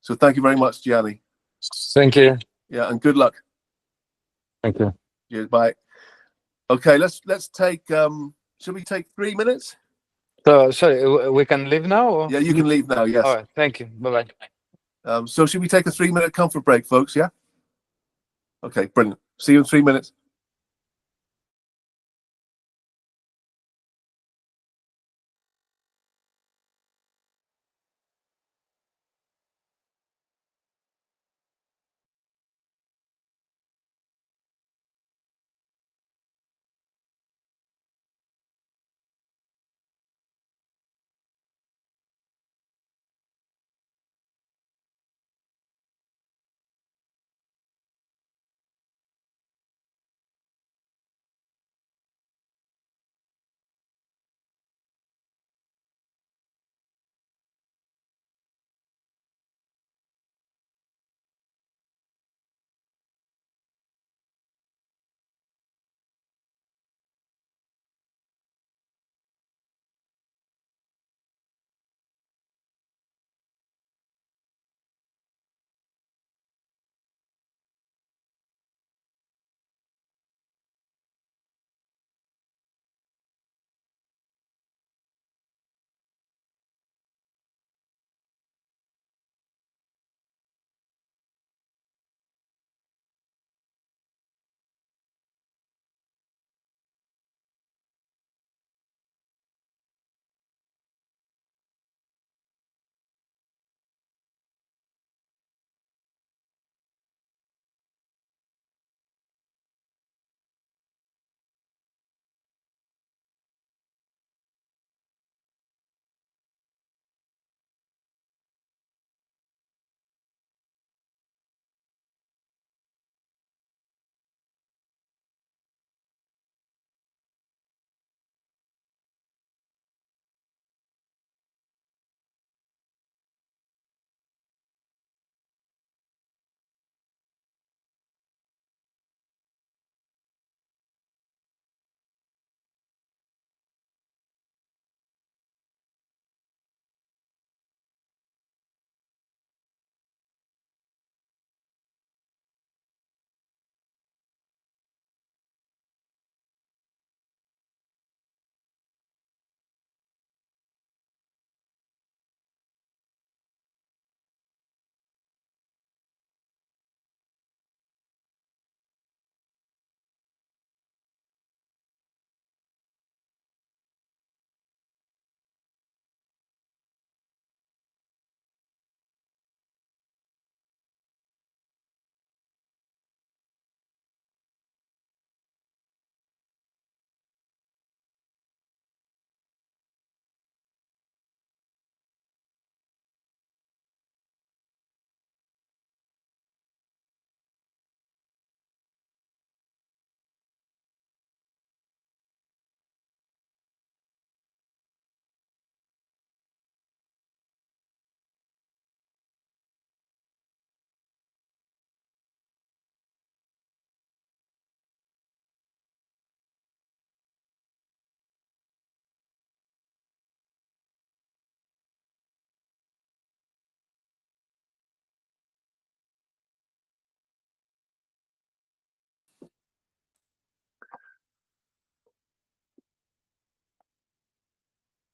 So thank you very much, Gianni. Thank you. Yeah, and good luck. Thank you. Cheers, bye. Okay, let's take should we take 3 minutes? So sorry, we can leave now? Or? Yeah, you can leave now, yes. All right, thank you. Bye-bye. So should we take a 3-minute comfort break, folks? Yeah? Okay, brilliant. See you in 3 minutes.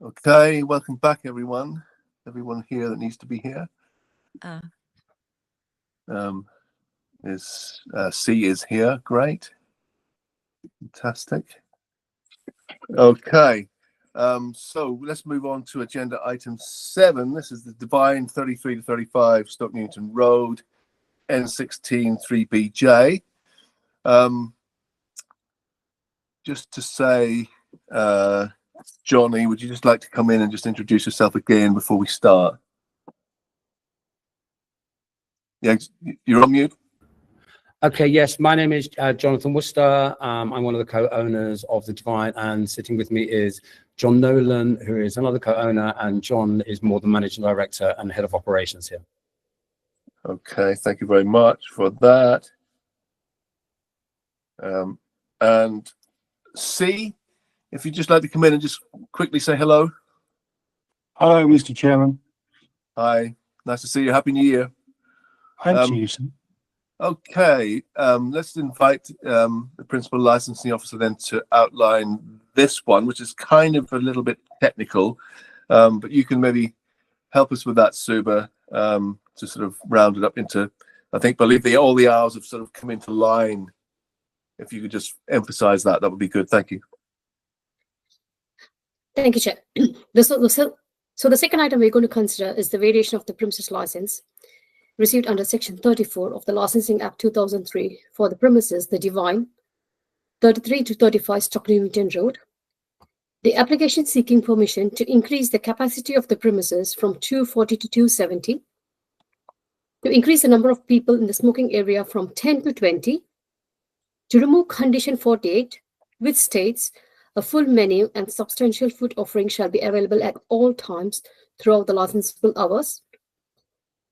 Okay, welcome back, everyone. Everyone here that needs to be here. C is here. Great. Fantastic. Okay. So let's move on to agenda item 7. This is the Divine 33 to 35 Stoke Newington Road, N16 3BJ. Just to say, Johnny, would you just like to come in and just introduce yourself again before we start? Yeah, you're on mute. Okay, yes, my name is Jonathan Worcester. I'm one of the co-owners of the Divine, and sitting with me is John Nolan, who is another co-owner, and John is more the managing director and head of operations here. Okay, thank you very much for that. And C, if you'd just like to come in and just quickly say hello. Hello, Mr. Chairman. Hi, nice to see you. Happy New Year. Thank you, sir. Okay, let's invite the principal licensing officer then to outline this one, which is kind of a little bit technical, but you can maybe help us with that, Suba, to sort of round it up into, I believe all the hours have sort of come into line. If you could just emphasize that, that would be good. Thank you. Thank you, Chair. So the second item we're going to consider is the variation of the premises license received under Section 34 of the Licensing Act 2003 for the premises The Divine, 33 to 35 Stoke Newington Road. The application seeking permission to increase the capacity of the premises from 240 to 270, to increase the number of people in the smoking area from 10 to 20, to remove Condition 48, which states a full menu and substantial food offering shall be available at all times throughout the licensable hours,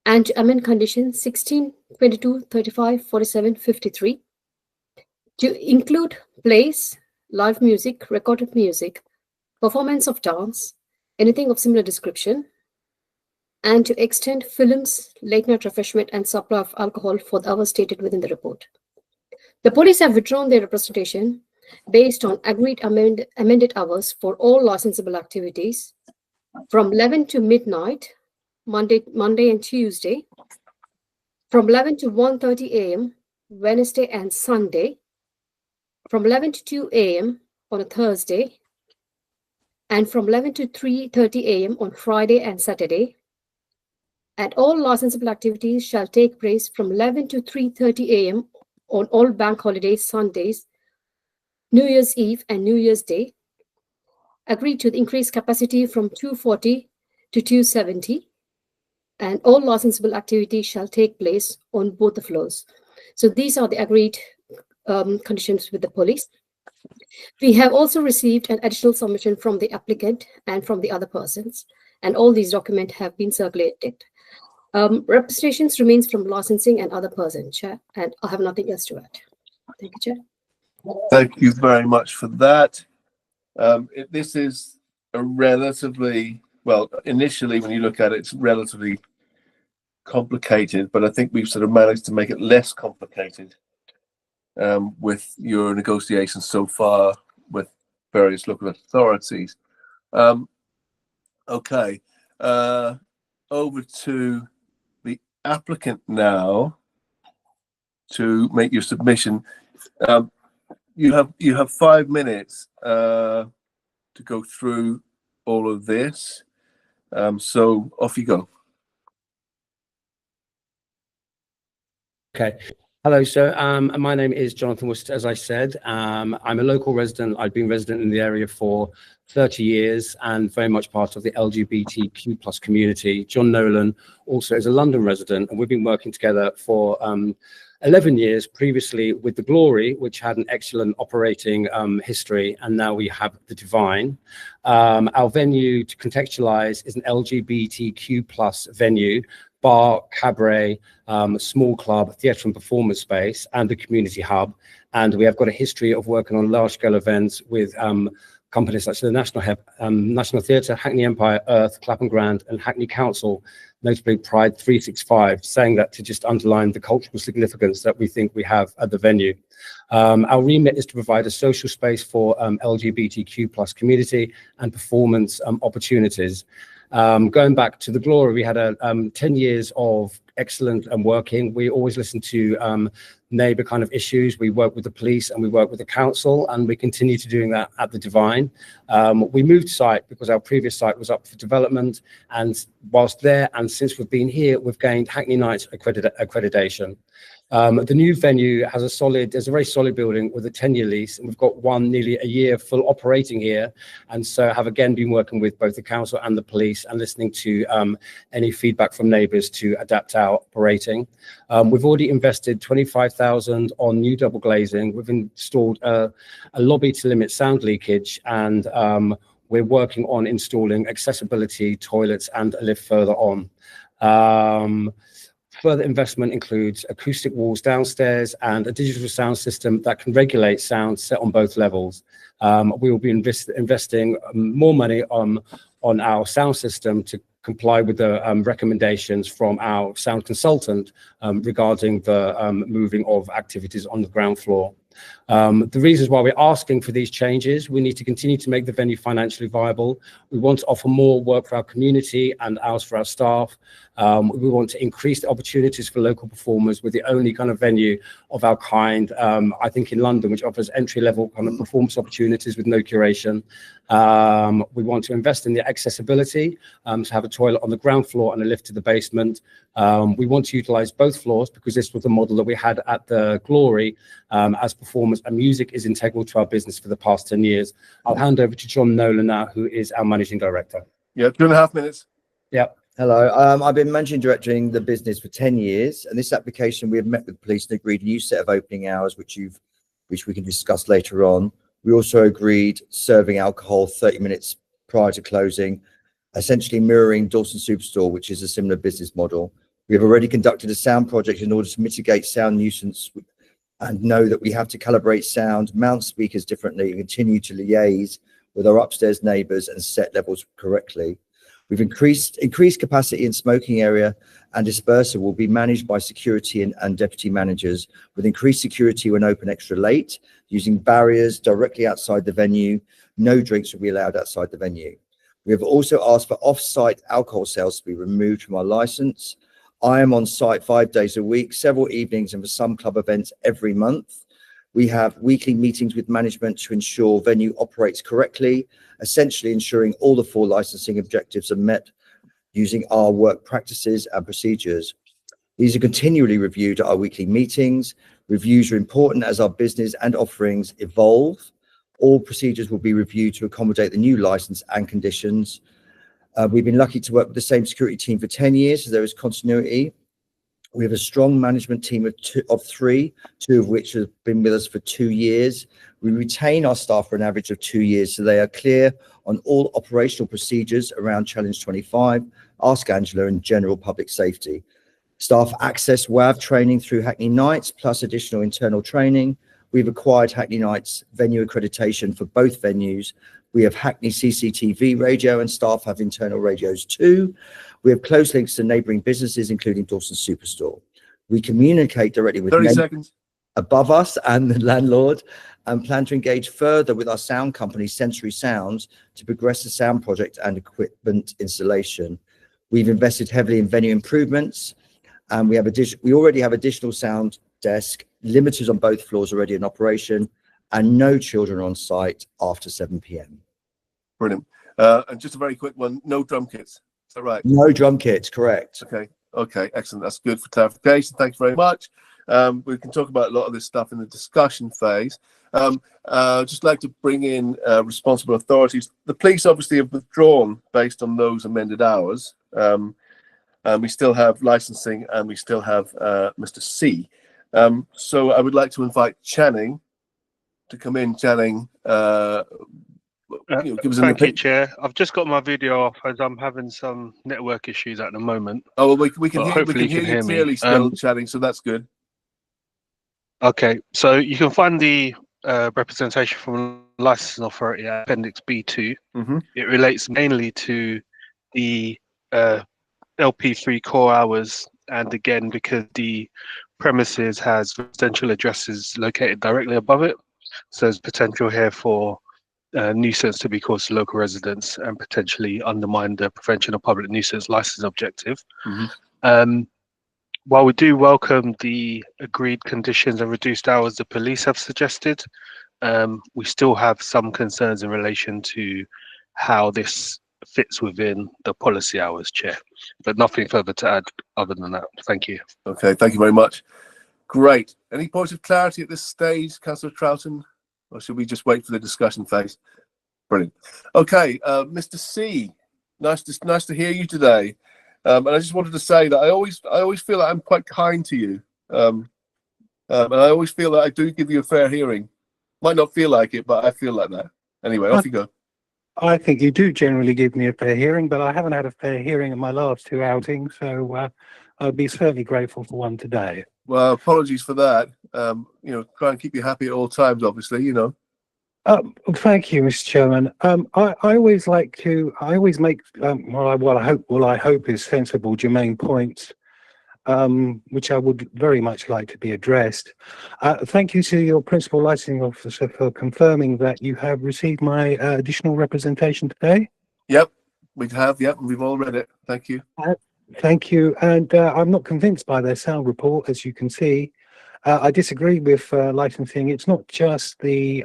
and to amend Condition 16, 22, 35, 47, 53, to include plays, live music, recorded music, performance of dance, anything of similar description, and to extend films, late-night refreshment, and supply of alcohol for the hours stated within the report. The police have withdrawn their representation based on agreed amended hours for all licensable activities from 11 to midnight, Monday and Tuesday, from 11 to 1:30 a.m., Wednesday and Sunday, from 11 to 2 a.m. on a Thursday, and from 11 to 3:30 a.m. on Friday and Saturday. And all licensable activities shall take place from 11 to 3:30 a.m. on all bank holidays, Sundays, New Year's Eve and New Year's Day. Agreed to the increased capacity from 240 to 270. And all licensable activities shall take place on both the floors. So these are the agreed conditions with the police. We have also received an additional submission from the applicant and from the other persons, and all these documents have been circulated. Representations remains from licensing and other persons, Chair, and I have nothing else to add. Thank you, Chair. Thank you very much for that. This is a relatively, well, initially when you look at it, it's relatively complicated, but I think we've sort of managed to make it less complicated with your negotiations so far with various local authorities. Okay, over to the applicant now to make your submission. You have 5 minutes to go through all of this. So off you go. Okay. Hello, so my name is Jonathan Worcester, as I said. I'm a local resident. I've been resident in the area for 30 years and very much part of the LGBTQ+ community. John Nolan also is a London resident, and we've been working together for 11 years previously with The Glory, which had an excellent operating history, and now we have The Divine. Our venue, to contextualize, is an LGBTQ+ venue, bar, cabaret, small club, theatre and performance space, and the community hub. And we have got a history of working on large-scale events with companies such as the National Theatre, Hackney Empire, Earth, Clapham Grand, and Hackney Council, notably Pride 365, saying that to just underline the cultural significance that we think we have at the venue. Our remit is to provide a social space for LGBTQ+ community and performance opportunities. Going back to the Glory, we had 10 years of excellent working. We always listen to neighbour kind of issues. We work with the police and we work with the council, and we continue to doing that at the Divine. We moved site because our previous site was up for development, and whilst there and since we've been here, we've gained Hackney Knights accreditation. The new venue has there's a very solid building with a 10-year lease, and we've got one nearly a year full operating here. And so have again been working with both the council and the police and listening to any feedback from neighbours to adapt our operating. We've already invested 25,000 on new double glazing. We've installed a lobby to limit sound leakage, and we're working on installing accessibility, toilets, and a lift further on. Further investment includes acoustic walls downstairs and a digital sound system that can regulate sound set on both levels. We will be investing more money on our sound system to comply with the recommendations from our sound consultant regarding the moving of activities on the ground floor. The reasons why we're asking for these changes: we need to continue to make the venue financially viable. We want to offer more work for our community and hours for our staff. We want to increase the opportunities for local performers. We're the only kind of venue of our kind, I think, in London, which offers entry-level kind of performance opportunities with no curation. We want to invest in the accessibility, to have a toilet on the ground floor and a lift to the basement. We want to utilise both floors because this was the model that we had at the Glory, as performance and music is integral to our business for the past 10 years. I'll hand over to John Nolan now, who is our Managing Director. Yeah, 2.5 minutes. Yeah. Hello, I've been managing directing the business for 10 years, and this application we have met with the police and agreed a new set of opening hours, which we can discuss later on. We also agreed serving alcohol 30 minutes prior to closing, essentially mirroring Dalston Superstore, which is a similar business model. We have already conducted a sound project in order to mitigate sound nuisance and know that we have to calibrate sound, mount speakers differently, and continue to liaise with our upstairs neighbours and set levels correctly. We've increased capacity in smoking area, and dispersal will be managed by security and deputy managers, with increased security when open extra late, using barriers directly outside the venue. No drinks will be allowed outside the venue. We have also asked for off-site alcohol sales to be removed from our licence. I am on site 5 days a week, several evenings, and for some club events every month. We have weekly meetings with management to ensure venue operates correctly, essentially ensuring all the 4 licensing objectives are met using our work practices and procedures. These are continually reviewed at our weekly meetings. Reviews are important as our business and offerings evolve. All procedures will be reviewed to accommodate the new license and conditions. We've been lucky to work with the same security team for 10 years, so there is continuity. We have a strong management team of 3, 2 of which have been with us for 2 years. We retain our staff for an average of 2 years, so they are clear on all operational procedures around Challenge 25, Ask Angela, and general public safety. Staff access WAV training through Hackney Knights, plus additional internal training. We've acquired Hackney Knights venue accreditation for both venues. We have Hackney CCTV radio, and staff have internal radios too. We have close links to neighbouring businesses, including Dalston Superstore. We communicate directly with 30 seconds above us and the landlord, and plan to engage further with our sound company, Sensory Sounds, to progress the sound project and equipment installation. We've invested heavily in venue improvements, and we already have additional sound desk, limiters on both floors already in operation, and no children on site after 7 p.m. Brilliant. And just a very quick one, no drum kits. Is that right? No drum kits, correct. Okay, excellent. That's good for clarification. Thanks very much. We can talk about a lot of this stuff in the discussion phase. Just like to bring in responsible authorities. The police obviously have withdrawn based on those amended hours. And we still have licensing, and we still have Mr. C. So I would like to invite Channing to come in. Channing, give us thank you, Chair. I've just got my video off as I'm having some network issues at the moment. Oh, well, we can hear you clearly still, Channing, so that's good. Okay, so you can find the representation from Licensing Authority, Appendix B2. Mm-hmm. It relates mainly to the LP3 core hours, and again, because the premises has residential addresses located directly above it, so there's potential here for nuisance to be caused to local residents and potentially undermine the prevention of public nuisance license objective. Mm-hmm. While we do welcome the agreed conditions and reduced hours the police have suggested, we still have some concerns in relation to how this fits within the policy hours, Chair. But nothing further to add other than that. Thank you. Okay, thank you very much. Great. Any points of clarity at this stage, Councillor Troughton? Or should we just wait for the discussion phase? Brilliant. Okay, Mr. C, nice to hear you today. And I just wanted to say that I always feel that I'm quite kind to you. And I always feel that I do give you a fair hearing. Might not feel like it, but I feel like that. Anyway, off you go. I think you do generally give me a fair hearing, but I haven't had a fair hearing in my last two outings, so I'd be certainly grateful for one today. Well, apologies for that. Try and keep you happy at all times, obviously, Thank you, Mr. Chairman. I always make what I hope is sensible, germane points, which I would very much like to be addressed. Thank you to your Principal Licensing Officer for confirming that you have received my additional representation today. Yep, we have. Yep, we've all read it. Thank you. Thank you. And I'm not convinced by their sound report, as you can see. I disagree with licensing. It's not just the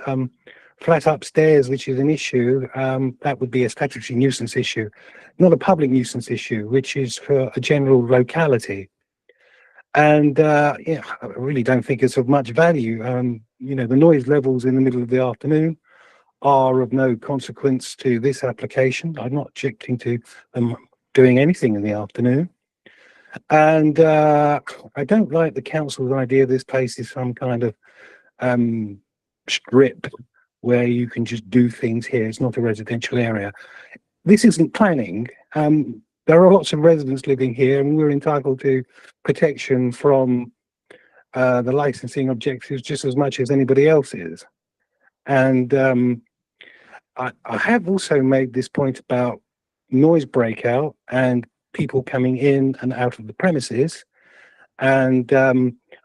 flat upstairs, which is an issue. That would be a statutory nuisance issue, not a public nuisance issue, which is for a general locality. And I really don't think it's of much value. The noise levels in the middle of the afternoon are of no consequence to this application. I'm not objecting to them doing anything in the afternoon. And I don't like the council's idea this place is some kind of strip where you can just do things here. It's not a residential area. This isn't planning. There are lots of residents living here, and we're entitled to protection from the licensing objectives just as much as anybody else is. And I have also made this point about noise breakout and people coming in and out of the premises. And I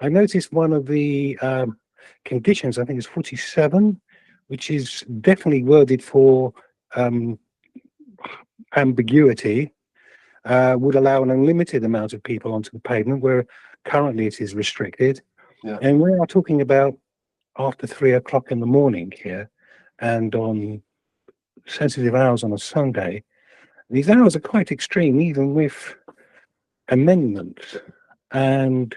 noticed one of the conditions, I think it's 47, which is definitely worded for ambiguity, would allow an unlimited amount of people onto the pavement, where currently it is restricted. Yeah. And we are talking about after 3 o'clock in the morning here, and on sensitive hours on a Sunday. These hours are quite extreme, even with amendments. And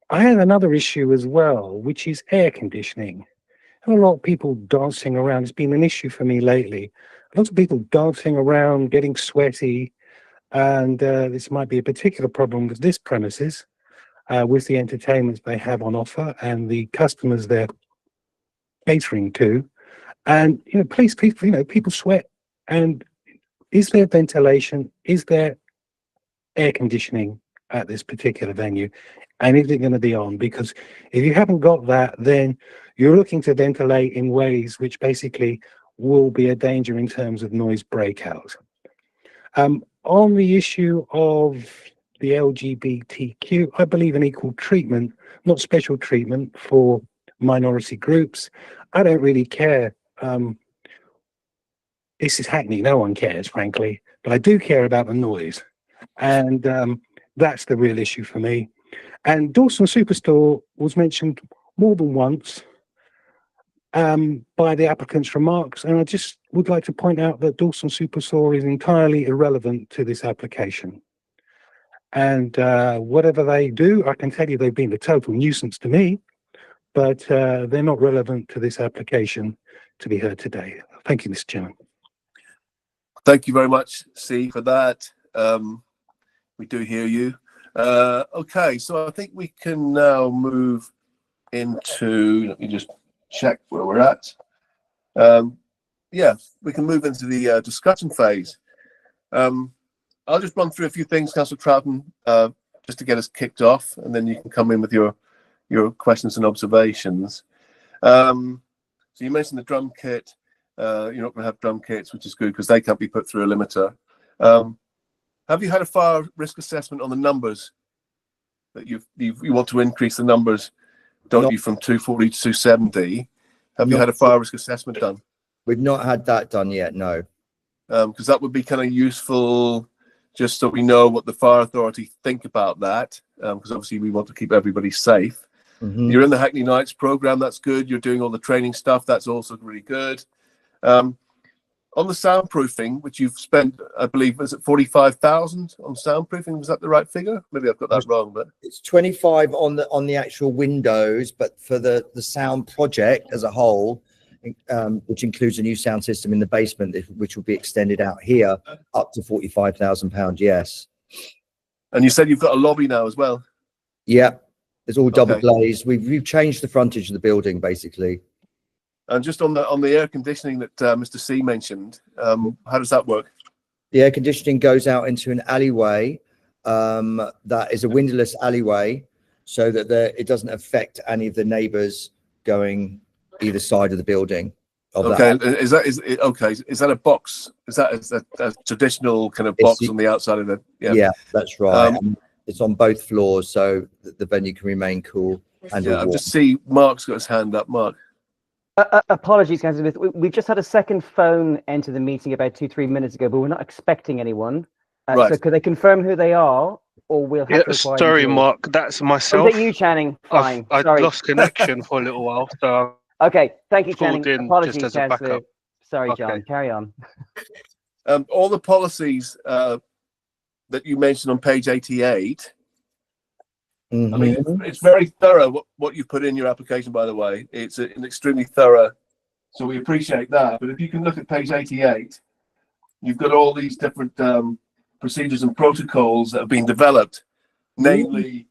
I have another issue as well, which is air conditioning. I have a lot of people dancing around. It's been an issue for me lately. Lots of people dancing around, getting sweaty, and this might be a particular problem with this premises, with the entertainments they have on offer and the customers they're catering to. And people sweat. And is there ventilation? Is there air conditioning at this particular venue? And is it going to be on? Because if you haven't got that, then you're looking to ventilate in ways which basically will be a danger in terms of noise breakout. On the issue of the LGBTQ, I believe in equal treatment, not special treatment for minority groups. I don't really care. This is Hackney, no one cares, frankly, but I do care about the noise. And that's the real issue for me. And Dawson Superstore was mentioned more than once by the applicant's remarks. And I just would like to point out that Dawson Superstore is entirely irrelevant to this application. And whatever they do, I can tell you they've been a total nuisance to me, but they're not relevant to this application to be heard today. Thank you, Mr. Chairman. Thank you very much, C, for that. We do hear you. Okay, so I think we can now move into, let me just check where we're at. Yeah, we can move into the discussion phase. I'll just run through a few things, Councillor Troughton, just to get us kicked off, and then you can come in with your questions and observations. So you mentioned the drum kit. You're not going to have drum kits, which is good because they can't be put through a limiter. Have you had a fire risk assessment on the numbers that you want to increase the numbers, don't you, from 240 to 270? Have you had a fire risk assessment done? We've not had that done yet, no. Because that would be kind of useful, just so we know what the fire authority think about that. Because obviously we want to keep everybody safe. You're in the Hackney Nights program. That's good. You're doing all the training stuff. That's also really good. On the soundproofing, which you've spent, I believe, was it 45,000 on soundproofing? Was that the right figure? Maybe I've got that wrong, but it's 25 on the actual windows. But for the sound project as a whole, which includes a new sound system in the basement, which will be extended out here, up to £45,000. Yes. And you said you've got a lobby now as well. Yeah, it's all double glazed. We've changed the frontage of the building basically. And just on the air conditioning that Mr. C mentioned, how does that work? The air conditioning goes out into an alleyway that is a windowless alleyway, so that it doesn't affect any of the neighbours going either side of the building. Okay, is that a box? Is that a traditional kind of box on the outside of the? Yeah, that's right. It's on both floors, so that the venue can remain cool. And I just see Mark's got his hand up. Mark. Apologies, Councillor Smith. We've just had a second phone enter the meeting about 2-3 minutes ago, but we're not expecting anyone. Right. So could they confirm who they are, or we'll have to require sorry, them to- Mark, that's myself. Was it you, Channing? Fine. I Sorry. lost connection for a little while, so Okay, thank you, called Channing. in Apologies, just as a Councillor. backup. Sorry, Okay. John. Carry on. All the policies that you mentioned on page 88. I mean, it's very thorough what you put in your application, by the way. It's an extremely thorough, so we appreciate that. But if you can look at page 88, you've got all these different procedures and protocols that have been developed, namely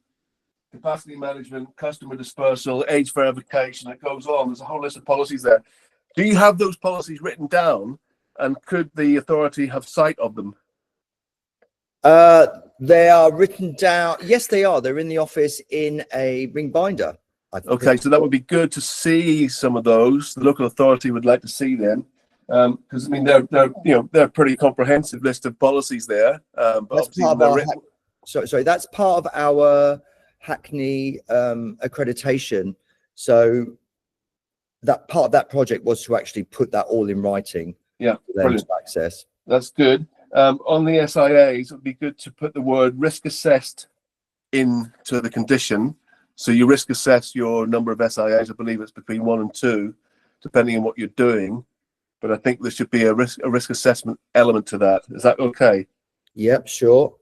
capacity management, customer dispersal, age verification. It goes on. There's a whole list of policies there. Do you have those policies written down, and could the authority have sight of them? They are written down. Yes, they are. They're in the office in a ring binder. Okay, so that would be good to see some of those. The local authority would like to see them, because I mean they're a pretty comprehensive list of policies there. But That's obviously part they're of our written- sorry, that's part of our Hackney accreditation. So that part of that project was to actually put that all in writing. Yeah, for them brilliant. to access. That's good. On the SIAs, it would be good to put the word risk assessed into the condition. So you risk assess your number of SIAs. I believe it's between 1 and 2, depending on what you're doing. But I think there should be a risk assessment element to that. Is that okay? Yep, sure.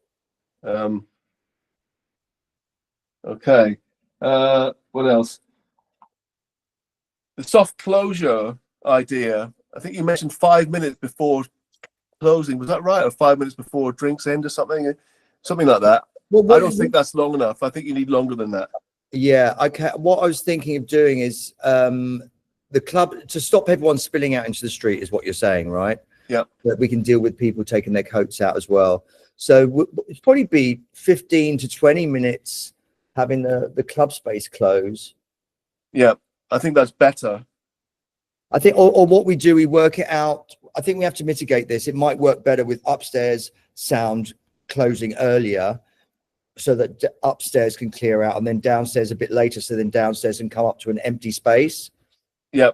Okay. What else? The soft closure idea. I think you mentioned 5 minutes before closing. Was that right? Or 5 minutes before drinks end or something? Something like that. Well, I don't think that's long enough. I think you need longer than that. Yeah, okay. What I was thinking of doing is the club, to stop everyone spilling out into the street is what you're saying, right? Yeah. That we can deal with people taking their coats out as well. So it'd probably be 15 to 20 minutes having the club space close. Yeah, I think that's better. I think, or what we do, we work it out. I think we have to mitigate this. It might work better with upstairs sound closing earlier, so that upstairs can clear out, and then downstairs a bit later, so then downstairs can come up to an empty space. Yeah,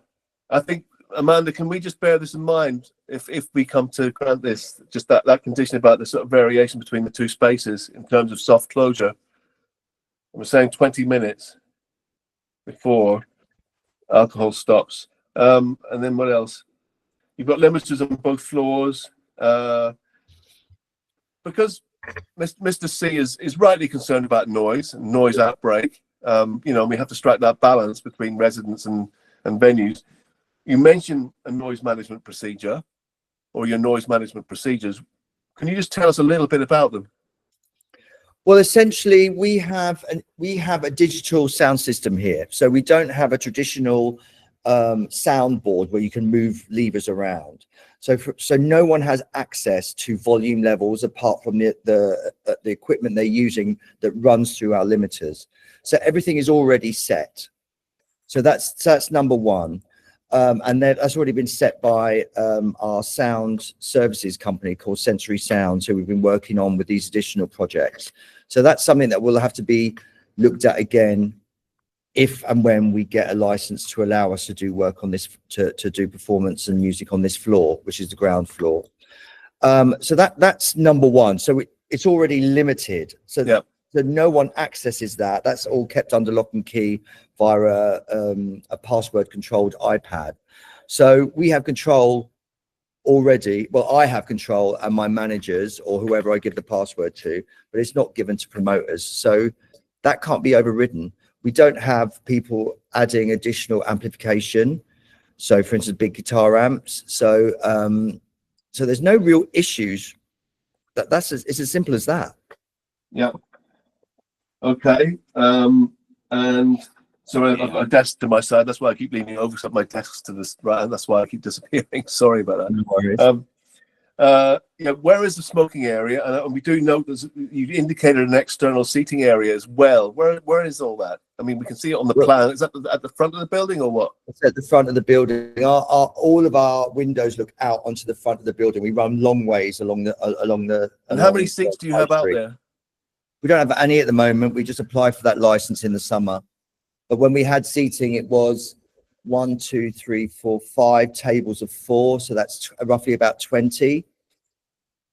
I think, Amanda, can we just bear this in mind if we come to grant this, just that condition about the sort of variation between the two spaces in terms of soft closure? We're saying 20 minutes before alcohol stops. And then what else? You've got limiters on both floors. Because Mr. C is rightly concerned about noise and noise outbreak. We have to strike that balance between residents and venues. You mentioned a noise management procedure, or your noise management procedures. Can you just tell us a little bit about them? Well, essentially, we have a digital sound system here, so we don't have a traditional soundboard where you can move levers around. So no one has access to volume levels apart from the equipment they're using that runs through our limiters. So everything is already set. So that's number one. And then that's already been set by our sound services company called Sensory Sounds, who we've been working on with these additional projects. So that's something that will have to be looked at again if and when we get a license to allow us to do work on this, to do performance and music on this floor, which is the ground floor. So that's number one. So it's already limited. So, so no one accesses that. That's all kept under lock and key via a password controlled iPad. So we have control already. Well, I have control and my managers or whoever I give the password to, but it's not given to promoters. So that can't be overridden. We don't have people adding additional amplification. So for instance, big guitar amps. So so there's no real issues. It's as simple as that. Yeah. Okay. And so I've got a desk to my side. That's why I keep leaning over. So my desk's to this right, and that's why I keep disappearing. Sorry about that. No worries. Yeah, where is the smoking area? And we do note that you've indicated an external seating area as well. Where is all that? I mean, we can see it on the plan. Is that at the front of the building or what? It's at the front of the building. All of our windows look out onto the front of the building. We run long ways along the. And how many seats do you have out there? We don't have any at the moment. We just applied for that license in the summer. But when we had seating, it was 1, 2, 3, 4, 5 tables of 4. So that's roughly about 20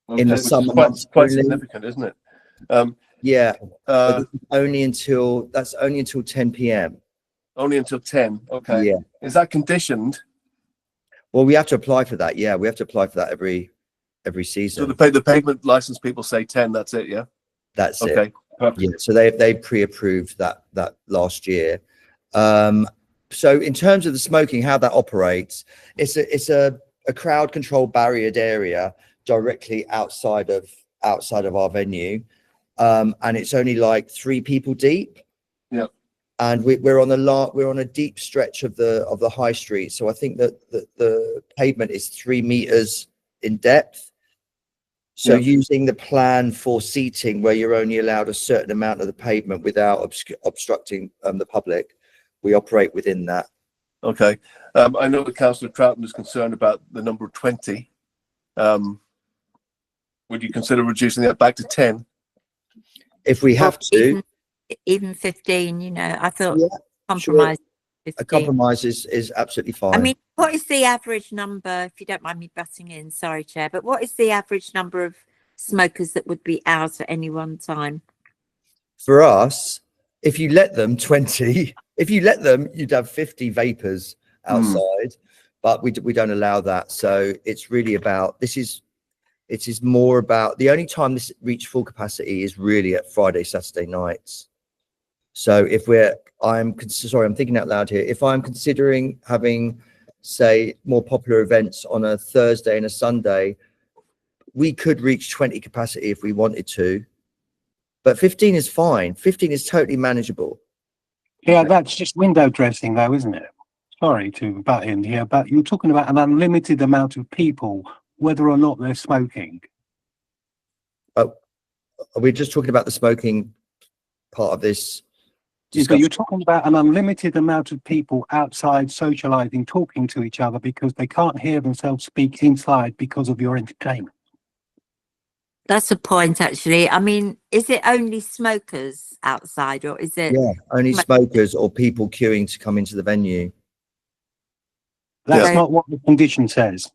in the summer months. Quite significant, isn't it? Yeah. Only until 10 p.m. Only until 10. Okay. Yeah. Is that conditioned? Well, we have to apply for that. Yeah, we have to apply for that every season. So the pavement license people say 10. That's it. Yeah. That's okay. It. Perfect. Yeah. So they pre-approved that last year. So in terms of the smoking, how that operates, it's a crowd controlled barriered area directly outside of our venue. And it's only like 3 people deep. Yeah. And we're on a deep stretch of the high street. So I think that the pavement is 3 meters in depth. So using the plan for seating where you're only allowed a certain amount of the pavement without obstructing the public, we operate within that. Okay. I know that Councillor Troughton is concerned about the number of 20. Would you consider reducing that back to 10? If we have to. Even 15, you know, I thought compromise. Sure. A compromise is absolutely fine. I mean, what is the average number, if you don't mind me butting in, sorry, Chair, but what is the average number of smokers that would be out at any one time? For us, if you let them 20, if you let them, you'd have 50 vapors outside, but we don't allow that. So it's really about, it is more about, the only time this reach full capacity is really at Friday, Saturday nights. So if I'm thinking out loud here. If I'm considering having, say, more popular events on a Thursday and a Sunday, we could reach 20 capacity if we wanted to, but 15 is fine. 15 is totally manageable. Yeah, that's just window dressing though, isn't it? Sorry to butt in here, but you're talking about an unlimited amount of people, whether or not they're smoking. Are we just talking about the smoking part of this? So you're talking about an unlimited amount of people outside socializing, talking to each other because they can't hear themselves speak inside because of your entertainment. That's a point, actually. I mean, is it only smokers outside or is it? Yeah, only smokers or people queuing to come into the venue. That's not what the condition says.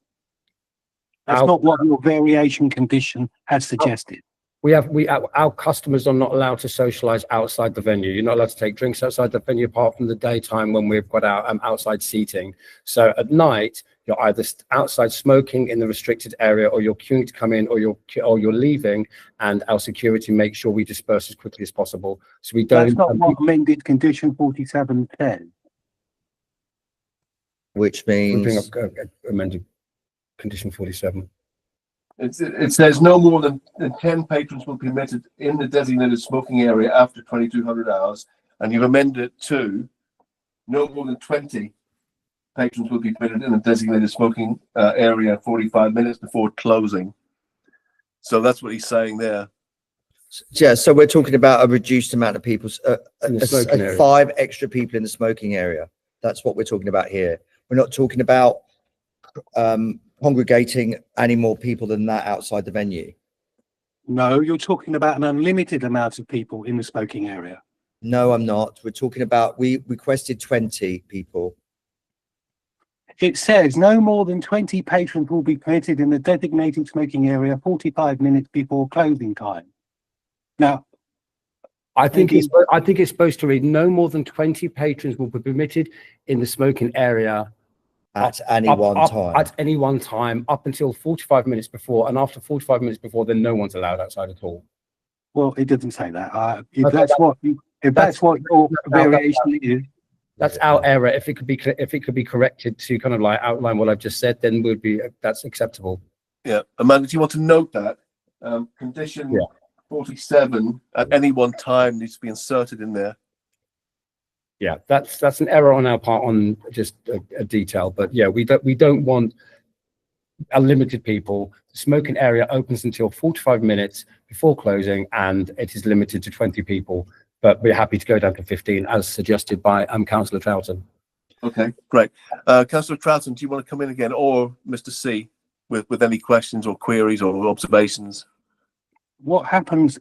That's not what your variation condition has suggested. Our customers are not allowed to socialize outside the venue. You're not allowed to take drinks outside the venue apart from the daytime when we've got our outside seating. So at night, you're either outside smoking in the restricted area, or you're queuing to come in, or you're leaving, and our security makes sure we disperse as quickly as possible. So we don't. That's not what amended condition 47 says. Which means amended condition 47. It says no more than 10 patrons will be permitted in the designated smoking area after 2200 hours, and you've amended it to no more than 20 patrons will be permitted in the designated smoking area 45 minutes before closing. So that's what he's saying there. Yeah, so we're talking about a reduced amount of people, 5 extra people in the smoking area. That's what we're talking about here. We're not talking about congregating any more people than that outside the venue. No, you're talking about an unlimited amount of people in the smoking area. No, I'm not. We're talking about, we requested 20 people. It says no more than 20 patrons will be permitted in the designated smoking area 45 minutes before closing time. Now, I think it's supposed to read no more than 20 patrons will be permitted in the smoking area at any one time. At any one time, up until 45 minutes before, and after 45 minutes before, then no one's allowed outside at all. Well, it doesn't say that. If that's what your variation is, that's our error. If it could be corrected to kind of like outline what I've just said, then that's acceptable. Yeah, Amanda, do you want to note that condition 47 at any one time needs to be inserted in there? Yeah, that's an error on our part on just a detail, but yeah, we don't want unlimited people. The smoking area opens until 45 minutes before closing, and it is limited to 20 people. But we're happy to go down to 15, as suggested by Councillor Troughton. Okay, great. Councillor Troughton, do you want to come in again, or Mr. C, with any questions or queries or observations? What happens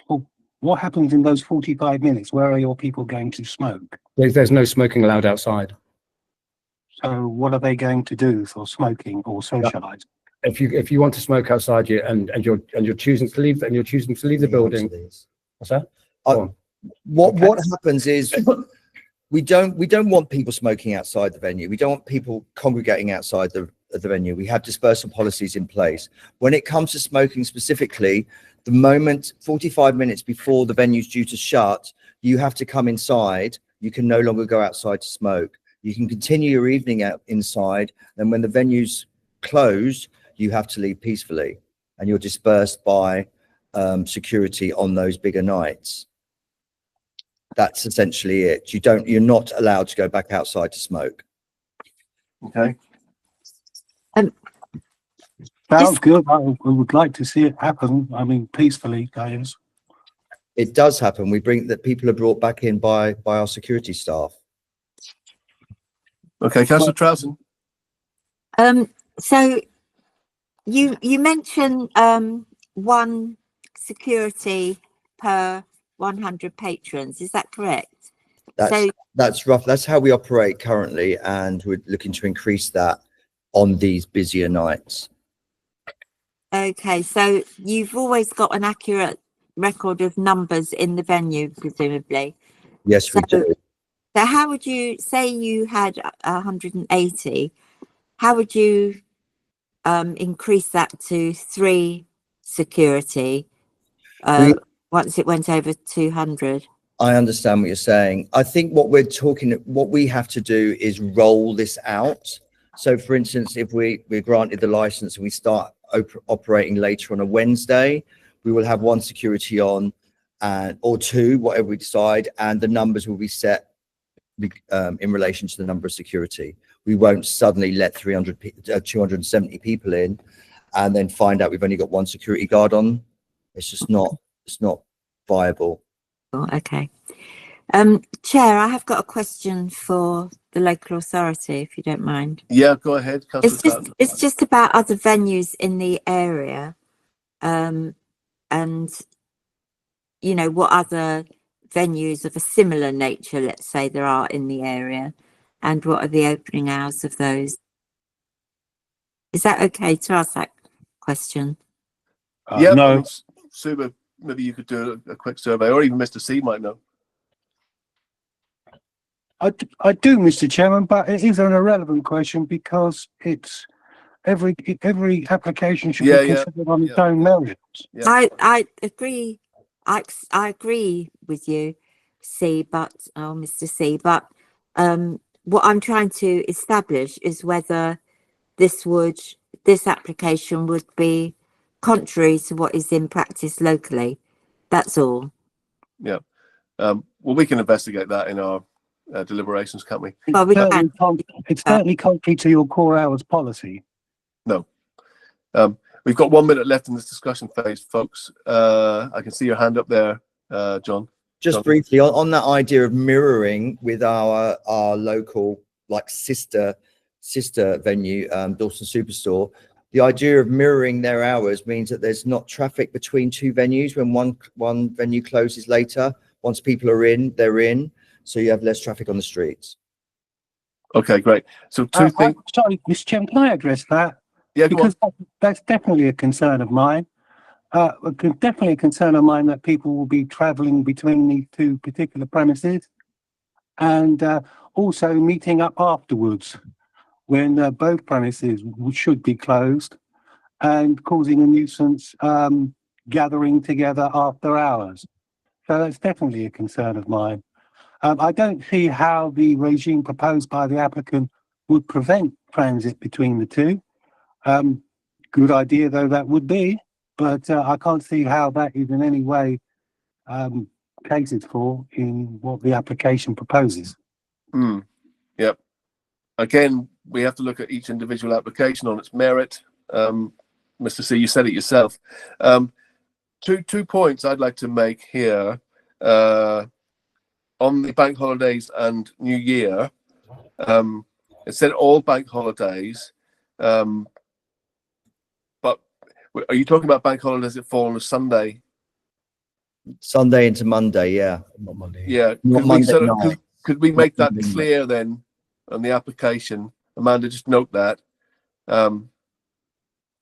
in those 45 minutes? Where are your people going to smoke? There's no smoking allowed outside. So what are they going to do for smoking or socialising? If you want to smoke outside, and you're choosing to leave, the building. What's that? What happens is we don't want people smoking outside the venue. We don't want people congregating outside the venue. We have dispersal policies in place. When it comes to smoking specifically, the moment 45 minutes before the venue's due to shut, you have to come inside. You can no longer go outside to smoke. You can continue your evening out inside. Then when the venue's closed, you have to leave peacefully, and you're dispersed by security on those bigger nights. That's essentially it. You're not allowed to go back outside to smoke. Okay. Sounds good. I would like to see it happen. I mean, peacefully, guys. It does happen. That people are brought back in by our security staff. Okay, Councillor Troughton. So you mentioned one security per 100 patrons. Is that correct? That's rough. That's how we operate currently, and we're looking to increase that on these busier nights. Okay, so you've always got an accurate record of numbers in the venue, presumably. Yes, we do. So how would you say you had 180? How would you increase that to 3 security once it went over 200? I understand what you're saying. I think what we have to do is roll this out. So for instance, if we're granted the license and we start operating later on a Wednesday, we will have 1 security on, or 2, whatever we decide, and the numbers will be set in relation to the number of security. We won't suddenly let 270 people in and then find out we've only got 1 security guard on. It's not viable. Oh, okay. Chair, I have got a question for the local authority, if you don't mind. Yeah, go ahead. It's just about other venues in the area, and you know, what other venues of a similar nature, let's say, there are in the area, and what are the opening hours of those? Is that okay to ask that question? Yeah, no. Suba, maybe you could do a quick survey, or even Mr. C might know. I do, Mr. Chairman, but it is an irrelevant question because it's every application should be considered on its own merits. Yeah. I agree. I agree with you, Mr. C. But what I'm trying to establish is whether this application would be contrary to what is in practice locally. That's all. Yeah. Well, we can investigate that in our deliberations, can't we? Well, it's certainly contrary to your core hours policy. No. We've got 1 minute left in this discussion phase, folks. I can see your hand up there, John. Just briefly on that idea of mirroring with our local like sister venue, Dalston Superstore. The idea of mirroring their hours means that there's not traffic between two venues when one venue closes later. Once people are in, they're in, so you have less traffic on the streets. Okay, great. So two things. Sorry, Mr. Chairman, can I address that? Yeah, because that's definitely a concern of mine. Definitely a concern of mine that people will be travelling between these two particular premises, and also meeting up afterwards when both premises should be closed, and causing a nuisance gathering together after hours. So that's definitely a concern of mine. I don't see how the regime proposed by the applicant would prevent transit between the two. Good idea though that would be, but I can't see how that is in any way catered for in what the application proposes. Yep. Again, we have to look at each individual application on its merit. Mr. C, you said it yourself. Two points I'd like to make here on the bank holidays and New Year. It said all bank holidays, but are you talking about bank holidays that fall on a Sunday? Sunday into Monday, yeah. Not Monday. Yeah. Could we make that clear then on the application? Amanda, just note that.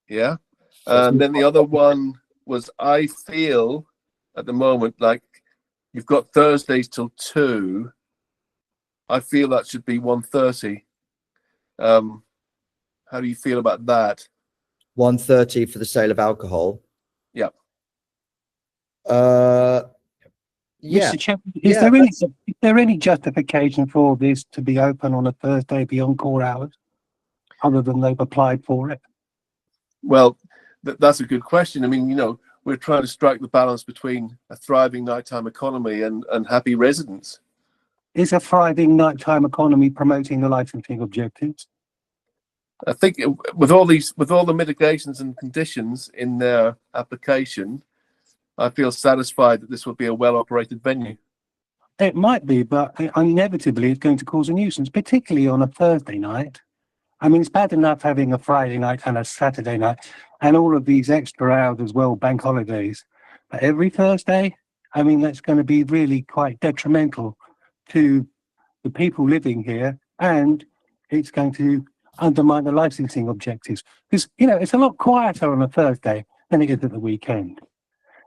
Yeah. And then the other one was, I feel at the moment like you've got Thursdays till 2. I feel that should be 1:30. How do you feel about that? 1:30 for the sale of alcohol. Yeah. Yeah. Mr. Chairman, is there any justification for this to be open on a Thursday beyond core hours, other than they've applied for it? Well, that's a good question. I mean, you know, we're trying to strike the balance between a thriving nighttime economy and happy residents. Is a thriving nighttime economy promoting the licensing objectives? I think with all the mitigations and conditions in their application, I feel satisfied that this will be a well-operated venue. It might be, but inevitably it's going to cause a nuisance, particularly on a Thursday night. I mean, it's bad enough having a Friday night and a Saturday night and all of these extra hours as well, bank holidays. But every Thursday, I mean, that's going to be really quite detrimental to the people living here, and it's going to undermine the licensing objectives. Because, you know, it's a lot quieter on a Thursday than it is at the weekend.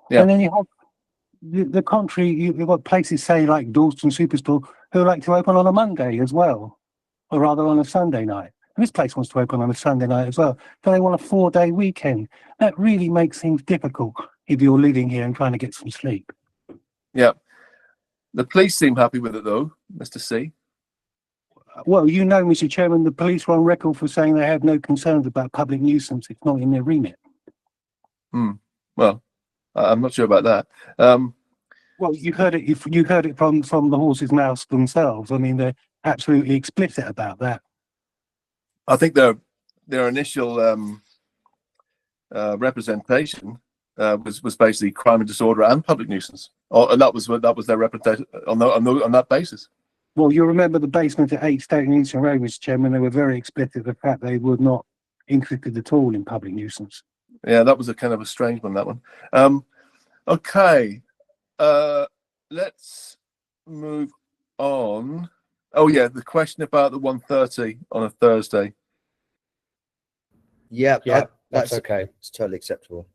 Yeah. And then you have the contrary, you've got places, say, like Dalston Superstore, who like to open on a Monday as well, or rather on a Sunday night. And this place wants to open on a Sunday night as well. So they want a 4-day weekend. That really makes things difficult if you're living here and trying to get some sleep. Yeah. The police seem happy with it, though, Mr. C. Well, you know, Mr. Chairman, the police were on record for saying they have no concerns about public nuisance. It's not in their remit. Well, I'm not sure about that. Well, you heard it from the horse's mouth themselves. I mean, they're absolutely explicit about that. I think their initial representation was basically crime and disorder and public nuisance, and that was their representation on that basis. Well, you remember the basement at 8 Stoke Newington Road, Mr. Chairman. They were very explicit the fact they were not interested at all in public nuisance. Yeah, that was a kind of a strange one, that one. Okay, let's move on. Oh yeah, the question about the 1:30 on a Thursday. Yeah, that's okay. It's totally acceptable.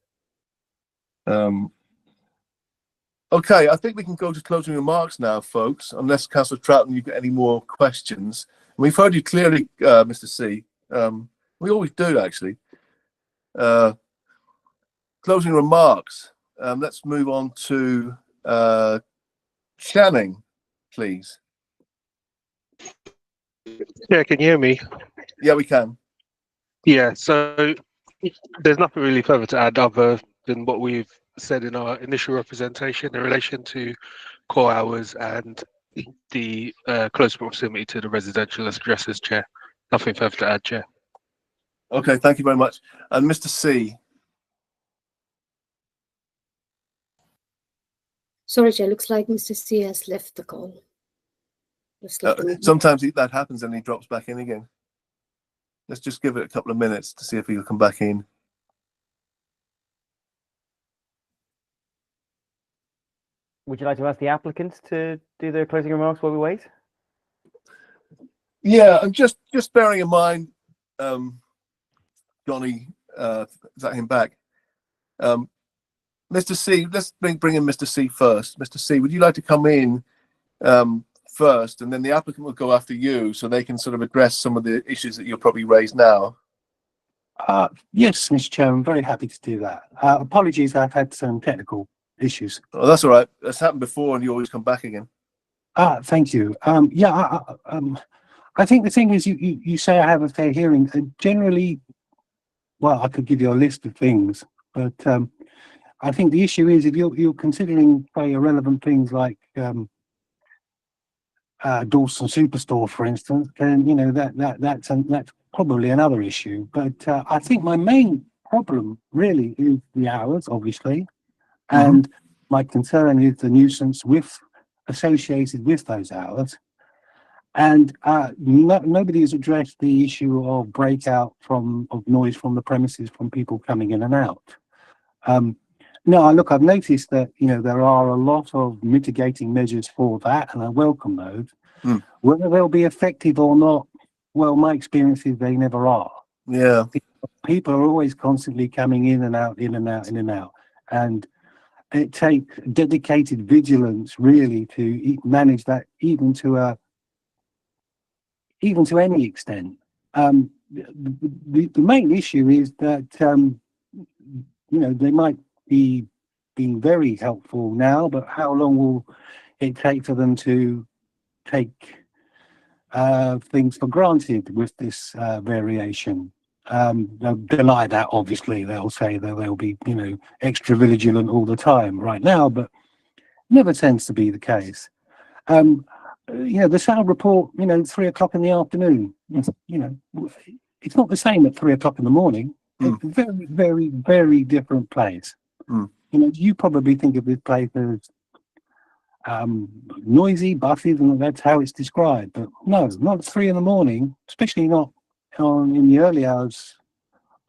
Okay, I think we can go to closing remarks now, folks, unless Councillor Troughton, you've got any more questions. We've heard you clearly, Mr. C. We always do, actually. Closing remarks. Let's move on to Channing, please. Yeah, can you hear me? Yeah, we can. Yeah, so there's nothing really further to add other than what we've said in our initial representation in relation to core hours and the close proximity to the residential addresses, Chair. Nothing further to add, Chair. Okay, thank you very much. And Mr. C. Sorry, Chair, looks like Mr. C has left the call. Just left him. Sometimes that happens and he drops back in again. Let's just give it a couple of minutes to see if he'll come back in. Would you like to ask the applicants to do their closing remarks while we wait? Yeah, and just bearing in mind, Johnny, is that him back? Mr. C, let's bring in Mr. C first. Mr. C, would you like to come in first, and then the applicant will go after you, so they can sort of address some of the issues that you'll probably raise now? Yes, Mr. Chair, I'm very happy to do that. Apologies, I've had some technical issues. Oh, that's all right. That's happened before, and you always come back again. Thank you. Yeah, I think the thing is, you say I have a fair hearing. Generally, well, I could give you a list of things, but I think the issue is if you're considering very irrelevant things like Dawson Superstore, for instance, then you know that's probably another issue. But I think my main problem really is the hours, obviously, and my concern is the nuisance associated with those hours. And nobody has addressed the issue of breakout of noise from the premises from people coming in and out. No, look, I've noticed that there are a lot of mitigating measures for that, and I welcome those. Whether they'll be effective or not, well, my experience is they never are. Yeah, people are always constantly coming in and out, in and out, in and out, and it takes dedicated vigilance really to manage that, even to any extent. The main issue is that they might be being very helpful now, but how long will it take for them to take things for granted with this variation? They'll deny that, obviously. They'll say that they'll be extra vigilant all the time right now, but never tends to be the case. The sound report, 3 o'clock in the afternoon, it's not the same at 3 o'clock in the morning. It's a very, very, very different place. You probably think of this place as noisy, buses, and that's how it's described. But no, not at 3 in the morning, especially not in the early hours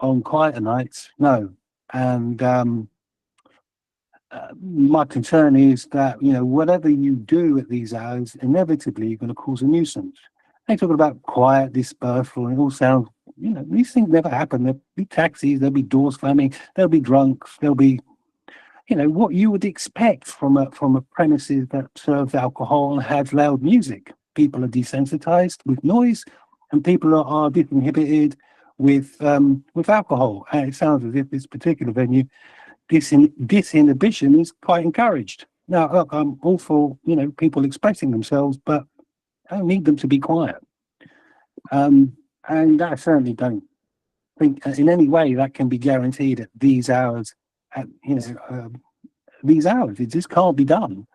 on quieter nights. No. And my concern is that whatever you do at these hours, inevitably you're going to cause a nuisance. They talk about quiet dispersal, and it all sounds, these things never happen. There'll be taxis, there'll be doors slamming, there'll be drunks, there'll be what you would expect from a premises that serves alcohol and has loud music. People are desensitized with noise, and people are disinhibited with alcohol. And it sounds as if this particular venue, disinhibition is quite encouraged. Now, look, I'm all for people expressing themselves, but I don't need them to be quiet. And I certainly don't think in any way that can be guaranteed at these hours. These hours, it just can't be done.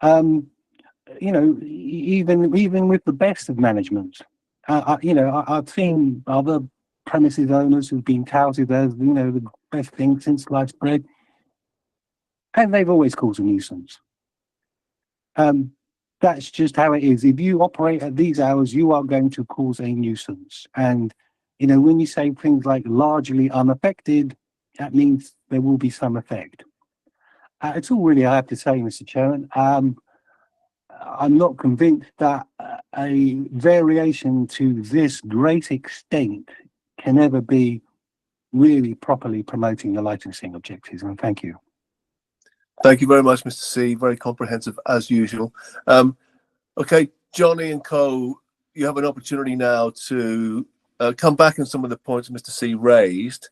Even with the best of management, I've seen other premises owners who've been touted as the best thing since sliced bread, and they've always caused a nuisance. That's just how it is. If you operate at these hours, you are going to cause a nuisance. And when you say things like largely unaffected, that means there will be some effect. It's all really I have to say, Mr. Chairman. I'm not convinced that a variation to this great extent can ever be really properly promoting the licensing objectives. And thank you. Thank you very much, Mr. C. Very comprehensive as usual. Okay, Johnny and Co, you have an opportunity now to come back on some of the points Mr. C raised.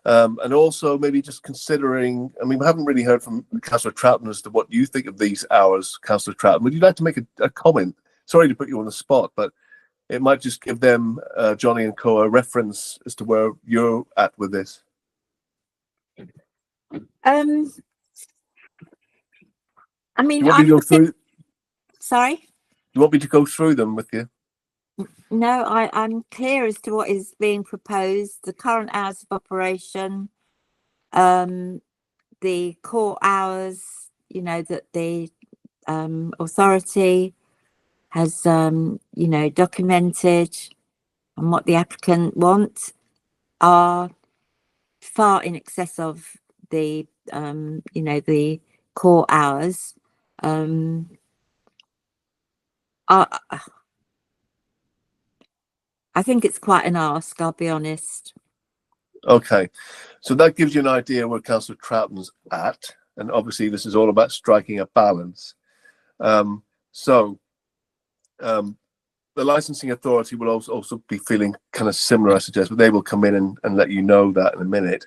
And also maybe just considering, we haven't really heard from Councillor Troughton as to what you think of these hours, Councillor Troughton. Would you like to make a comment? Sorry to put you on the spot, but it might just give them, Johnny and Co, a reference as to where you're at with this. Sorry? You want me to go through them with you? No, I'm clear as to what is being proposed, the current hours of operation, the core hours, that the authority has you know, documented and what the applicant wants are far in excess of the you know, the core hours. I think it's quite an ask, I'll be honest. Okay, so that gives you an idea where Councillor Troughton's at, and obviously this is all about striking a balance. The licensing authority will also be feeling kind of similar, I suggest, but they will come in and let you know that in a minute.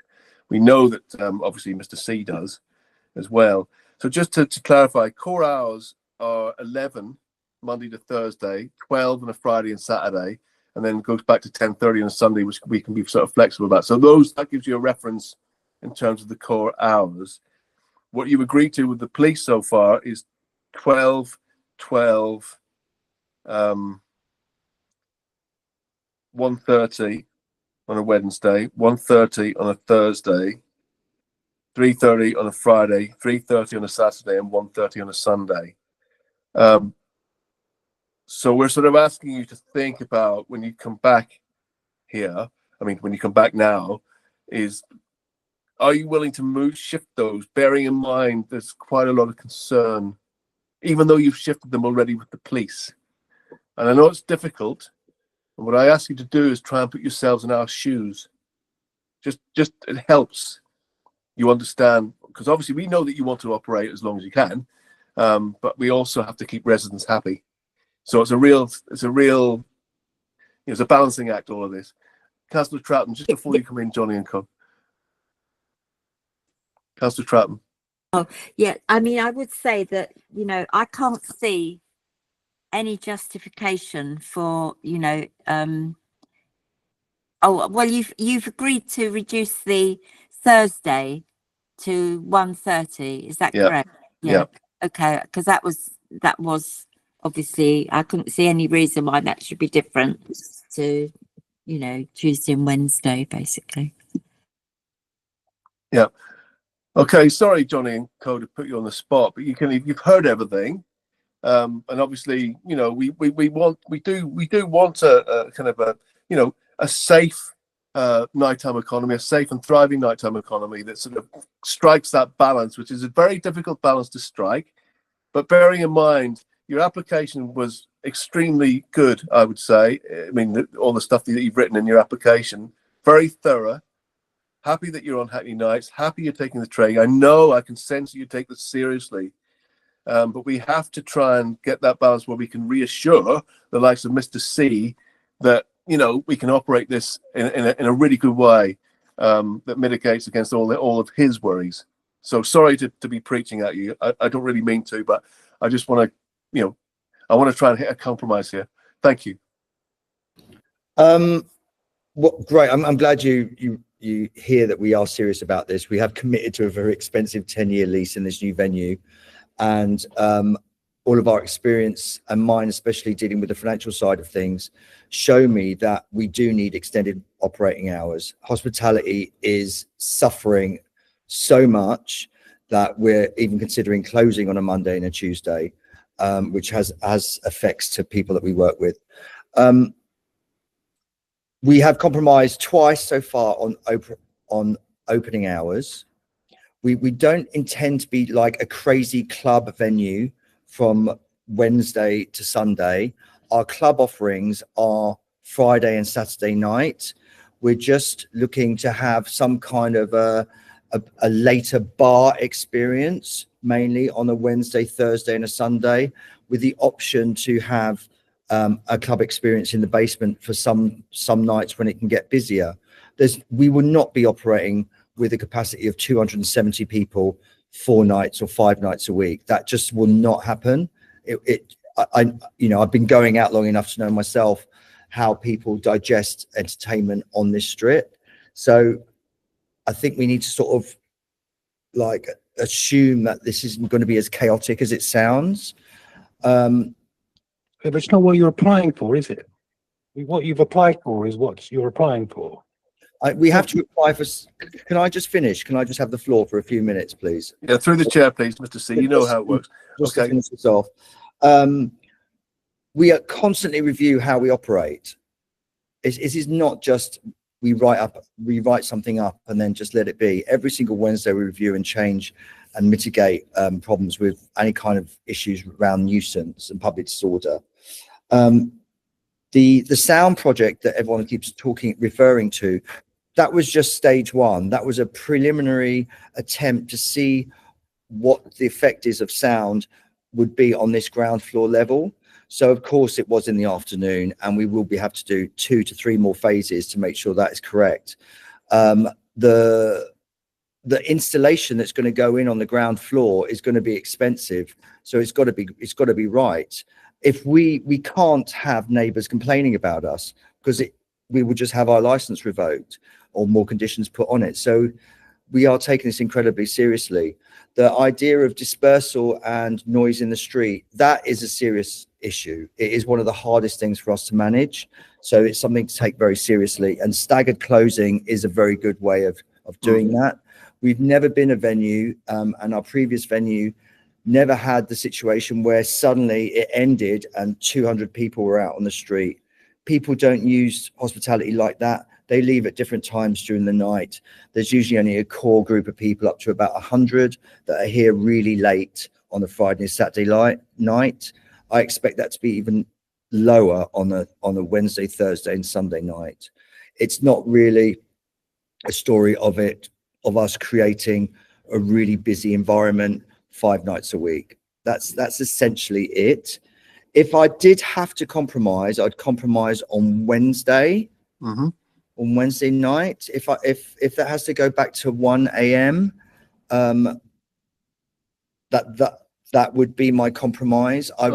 We know that obviously Mr. C does as well. So just to clarify, core hours are 11 Monday to Thursday, 12 on a Friday and Saturday, and then goes back to 10:30 on a Sunday, which we can be sort of flexible about. So that gives you a reference in terms of the core hours. What you agreed to with the police so far is 12, 12, 1:30 on a Wednesday, 1:30 on a Thursday, 3:30 on a Friday, 3:30 on a Saturday, and 1:30 on a Sunday. So we're sort of asking you to think about when you come back here, I mean, when you come back now, are you willing to shift those, bearing in mind there's quite a lot of concern, even though you've shifted them already with the police? And I know it's difficult, and what I ask you to do is try and put yourselves in our shoes. Just it helps you understand, because obviously we know that you want to operate as long as you can, but we also have to keep residents happy. So it's a balancing act, all of this. Councillor Troughton, just before you come in, Johnny and Co. Councillor Troughton. Oh, yeah, I mean, I would say that, you know, I can't see any justification for, you know, oh, well, you've agreed to reduce the Thursday to 1:30, is that correct? Yeah. Okay, because that was obviously, I couldn't see any reason why that should be different to, you know, Tuesday and Wednesday, basically. Yeah. Okay, sorry, Johnny and Co, to put you on the spot, but you've heard everything. And obviously, you know, we do want a kind of a, you know, a safe nighttime economy, a safe and thriving nighttime economy that sort of strikes that balance, which is a very difficult balance to strike. But bearing in mind, your application was extremely good, I would say. I mean, all the stuff that you've written in your application, very thorough. Happy that you're on Hackney Nights. Happy you're taking the training. I know, I can sense you take this seriously. But we have to try and get that balance where we can reassure the likes of Mr. C that, you know, we can operate this in a really good way that mitigates against all of his worries. So sorry to be preaching at you. I don't really mean to, but I just want to, you know, I want to try and hit a compromise here. Thank you. Great. I'm glad you hear that we are serious about this. We have committed to a very expensive 10-year lease in this new venue, and all of our experience, and mine especially dealing with the financial side of things, show me that we do need extended operating hours. Hospitality is suffering so much that we're even considering closing on a Monday and a Tuesday, which has effects to people that we work with. We have compromised twice so far on opening hours. We don't intend to be like a crazy club venue from Wednesday to Sunday. Our club offerings are Friday and Saturday night. We're just looking to have some kind of a later bar experience, mainly on a Wednesday, Thursday, and a Sunday, with the option to have a club experience in the basement for some nights when it can get busier. We will not be operating with a capacity of 270 people 4 nights or 5 nights a week. That just will not happen. I've been going out long enough to know myself how people digest entertainment on this strip. So I think we need to sort of like assume that this isn't going to be as chaotic as it sounds. But it's not what you're applying for, is it? What you've applied for is what you're applying for. We have to apply for. Can I just finish? Can I just have the floor for a few minutes, please? Yeah, through the chair, please, Mr. C. You know how it works. Just to finish this off. we constantly review how we operate. It is not just we write something up and then just let it be. Every single Wednesday we review and change and mitigate problems with any kind of issues around nuisance and public disorder. The sound project that everyone keeps referring to, that was just stage one. That was a preliminary attempt to see what the effect is of sound would be on this ground floor level. So of course it was in the afternoon, and we will have to do 2 to 3 more phases to make sure that is correct. The installation that's going to go in on the ground floor is going to be expensive, so it's got to be right. If we can't have neighbours complaining about us, because we would just have our license revoked or more conditions put on it. So we are taking this incredibly seriously. The idea of dispersal and noise in the street, that is a serious issue. It is one of the hardest things for us to manage. So it's something to take very seriously, and staggered closing is a very good way of doing that. We've never been a venue, and our previous venue never had the situation where suddenly it ended and 200 people were out on the street. People don't use hospitality like that. They leave at different times during the night. There's usually only a core group of people, up to about 100, that are here really late on a Friday and Saturday night. I expect that to be even lower on a Wednesday, Thursday and Sunday night. It's not really a story of us creating a really busy environment 5 nights a week. That's essentially it. If I did have to compromise, I'd compromise on Wednesday. On Wednesday night, if that has to go back to 1 a.m., that would be my compromise. I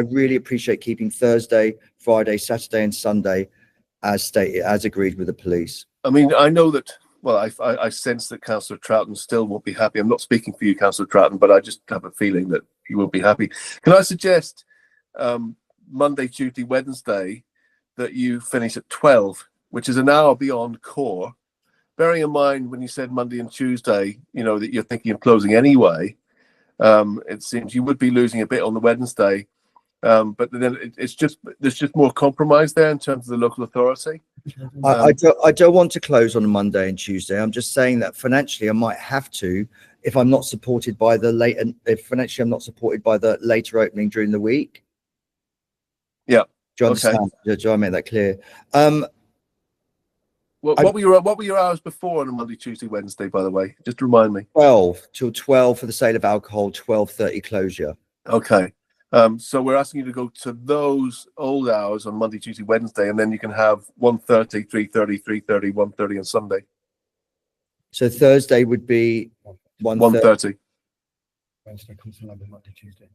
really appreciate keeping Thursday, Friday, Saturday, and Sunday as stated, as agreed with the police. I mean, I know that. Well, I sense that Councillor Troughton still won't be happy. I'm not speaking for you, Councillor Troughton, but I just have a feeling that you won't be happy. Can I suggest Monday, Tuesday, Wednesday that you finish at 12? Which is an hour beyond core. Bearing in mind when you said Monday and Tuesday, you know, that you're thinking of closing anyway, it seems you would be losing a bit on the Wednesday. But then there's just more compromise there in terms of the local authority. I don't want to close on a Monday and Tuesday. I'm just saying that financially I might have to, if I'm not supported by the later opening during the week. Yeah. Do you understand? Okay. Do I make that clear? What were your hours before on a Monday, Tuesday, Wednesday, by the way? Just remind me. 12 till 12 for the sale of alcohol, 12:30 closure. Okay. So we're asking you to go to those old hours on Monday, Tuesday, Wednesday, and then you can have 1:30, 3:30, 3:30, 1:30 on Sunday. So Thursday would be 1:30. Wednesday comes to London, Monday, Tuesday.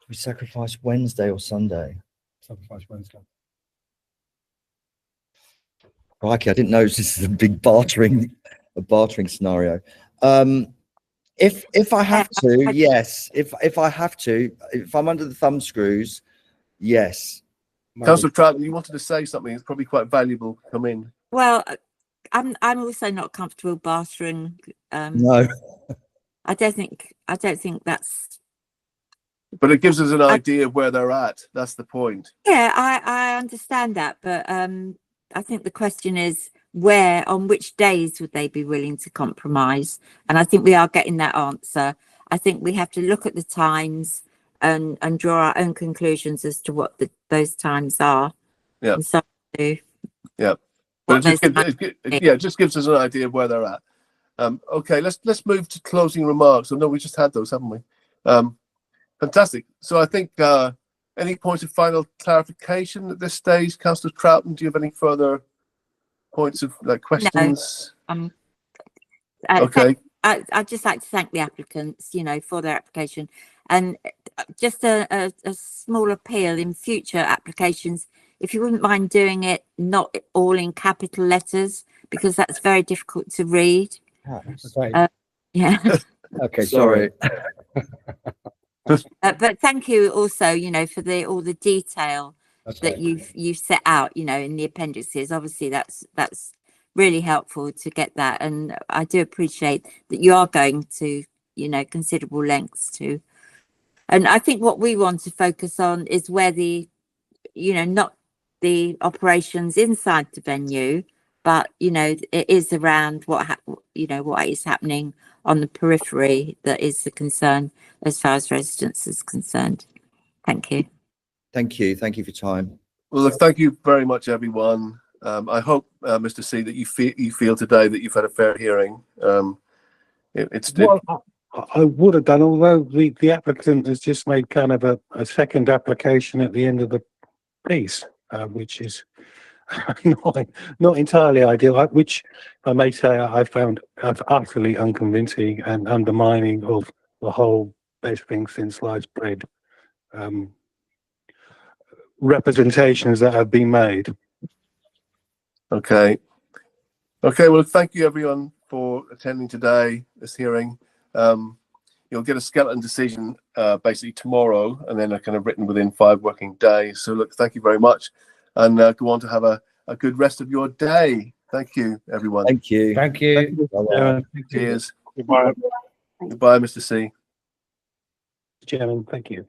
We sacrifice Wednesday or Sunday. Sacrifice Wednesday. Crikey, I didn't know this is a big bartering scenario. If I have to, yes. If I have to, if I'm under the thumb screws, yes. Councillor Troughton, you wanted to say something. It's probably quite valuable. Come in. Well, I'm also not comfortable bartering. No, I don't think that's. But it gives us an idea of where they're at. That's the point. Yeah, I understand that, but I think the question is on which days would they be willing to compromise? And I think we are getting that answer. I think we have to look at the times and draw our own conclusions as to what those times are. Yeah. And so, yeah. But it just gives us an idea of where they're at. Okay, let's move to closing remarks. I know we just had those, haven't we? Fantastic. So I think any point of final clarification at this stage, Councillor Troughton? Do you have any further points of questions? No. Okay. I'd just like to thank the applicants, for their application, and just a small appeal in future applications, if you wouldn't mind doing it not all in capital letters, because that's very difficult to read. Yeah. Okay, sorry. But thank you also, for all the detail that you've set out, in the appendices. Obviously, that's really helpful to get that, and I do appreciate that you are going to, considerable lengths to And I think what we want to focus on is where not the operations inside the venue, but it is around what is happening on the periphery that is the concern as far as residents is concerned. Thank you. Thank you for your time. Well, look, thank you very much, everyone. I hope, Mr. C, that you feel today that you've had a fair hearing. I would have done, although the applicant has just made kind of a second application at the end of the piece, which is not entirely ideal, which I may say I found utterly unconvincing and undermining of the whole best thing since sliced bread representations that have been made. Okay. Well, thank you everyone for attending this hearing. You'll get a skeleton decision basically tomorrow, and then a kind of written within 5 working days. So look, thank you very much, and go on to have a good rest of your day. Thank you, everyone. Thank you. Thank you. Cheers. Goodbye. Goodbye, Mr. C. Chairman, thank you.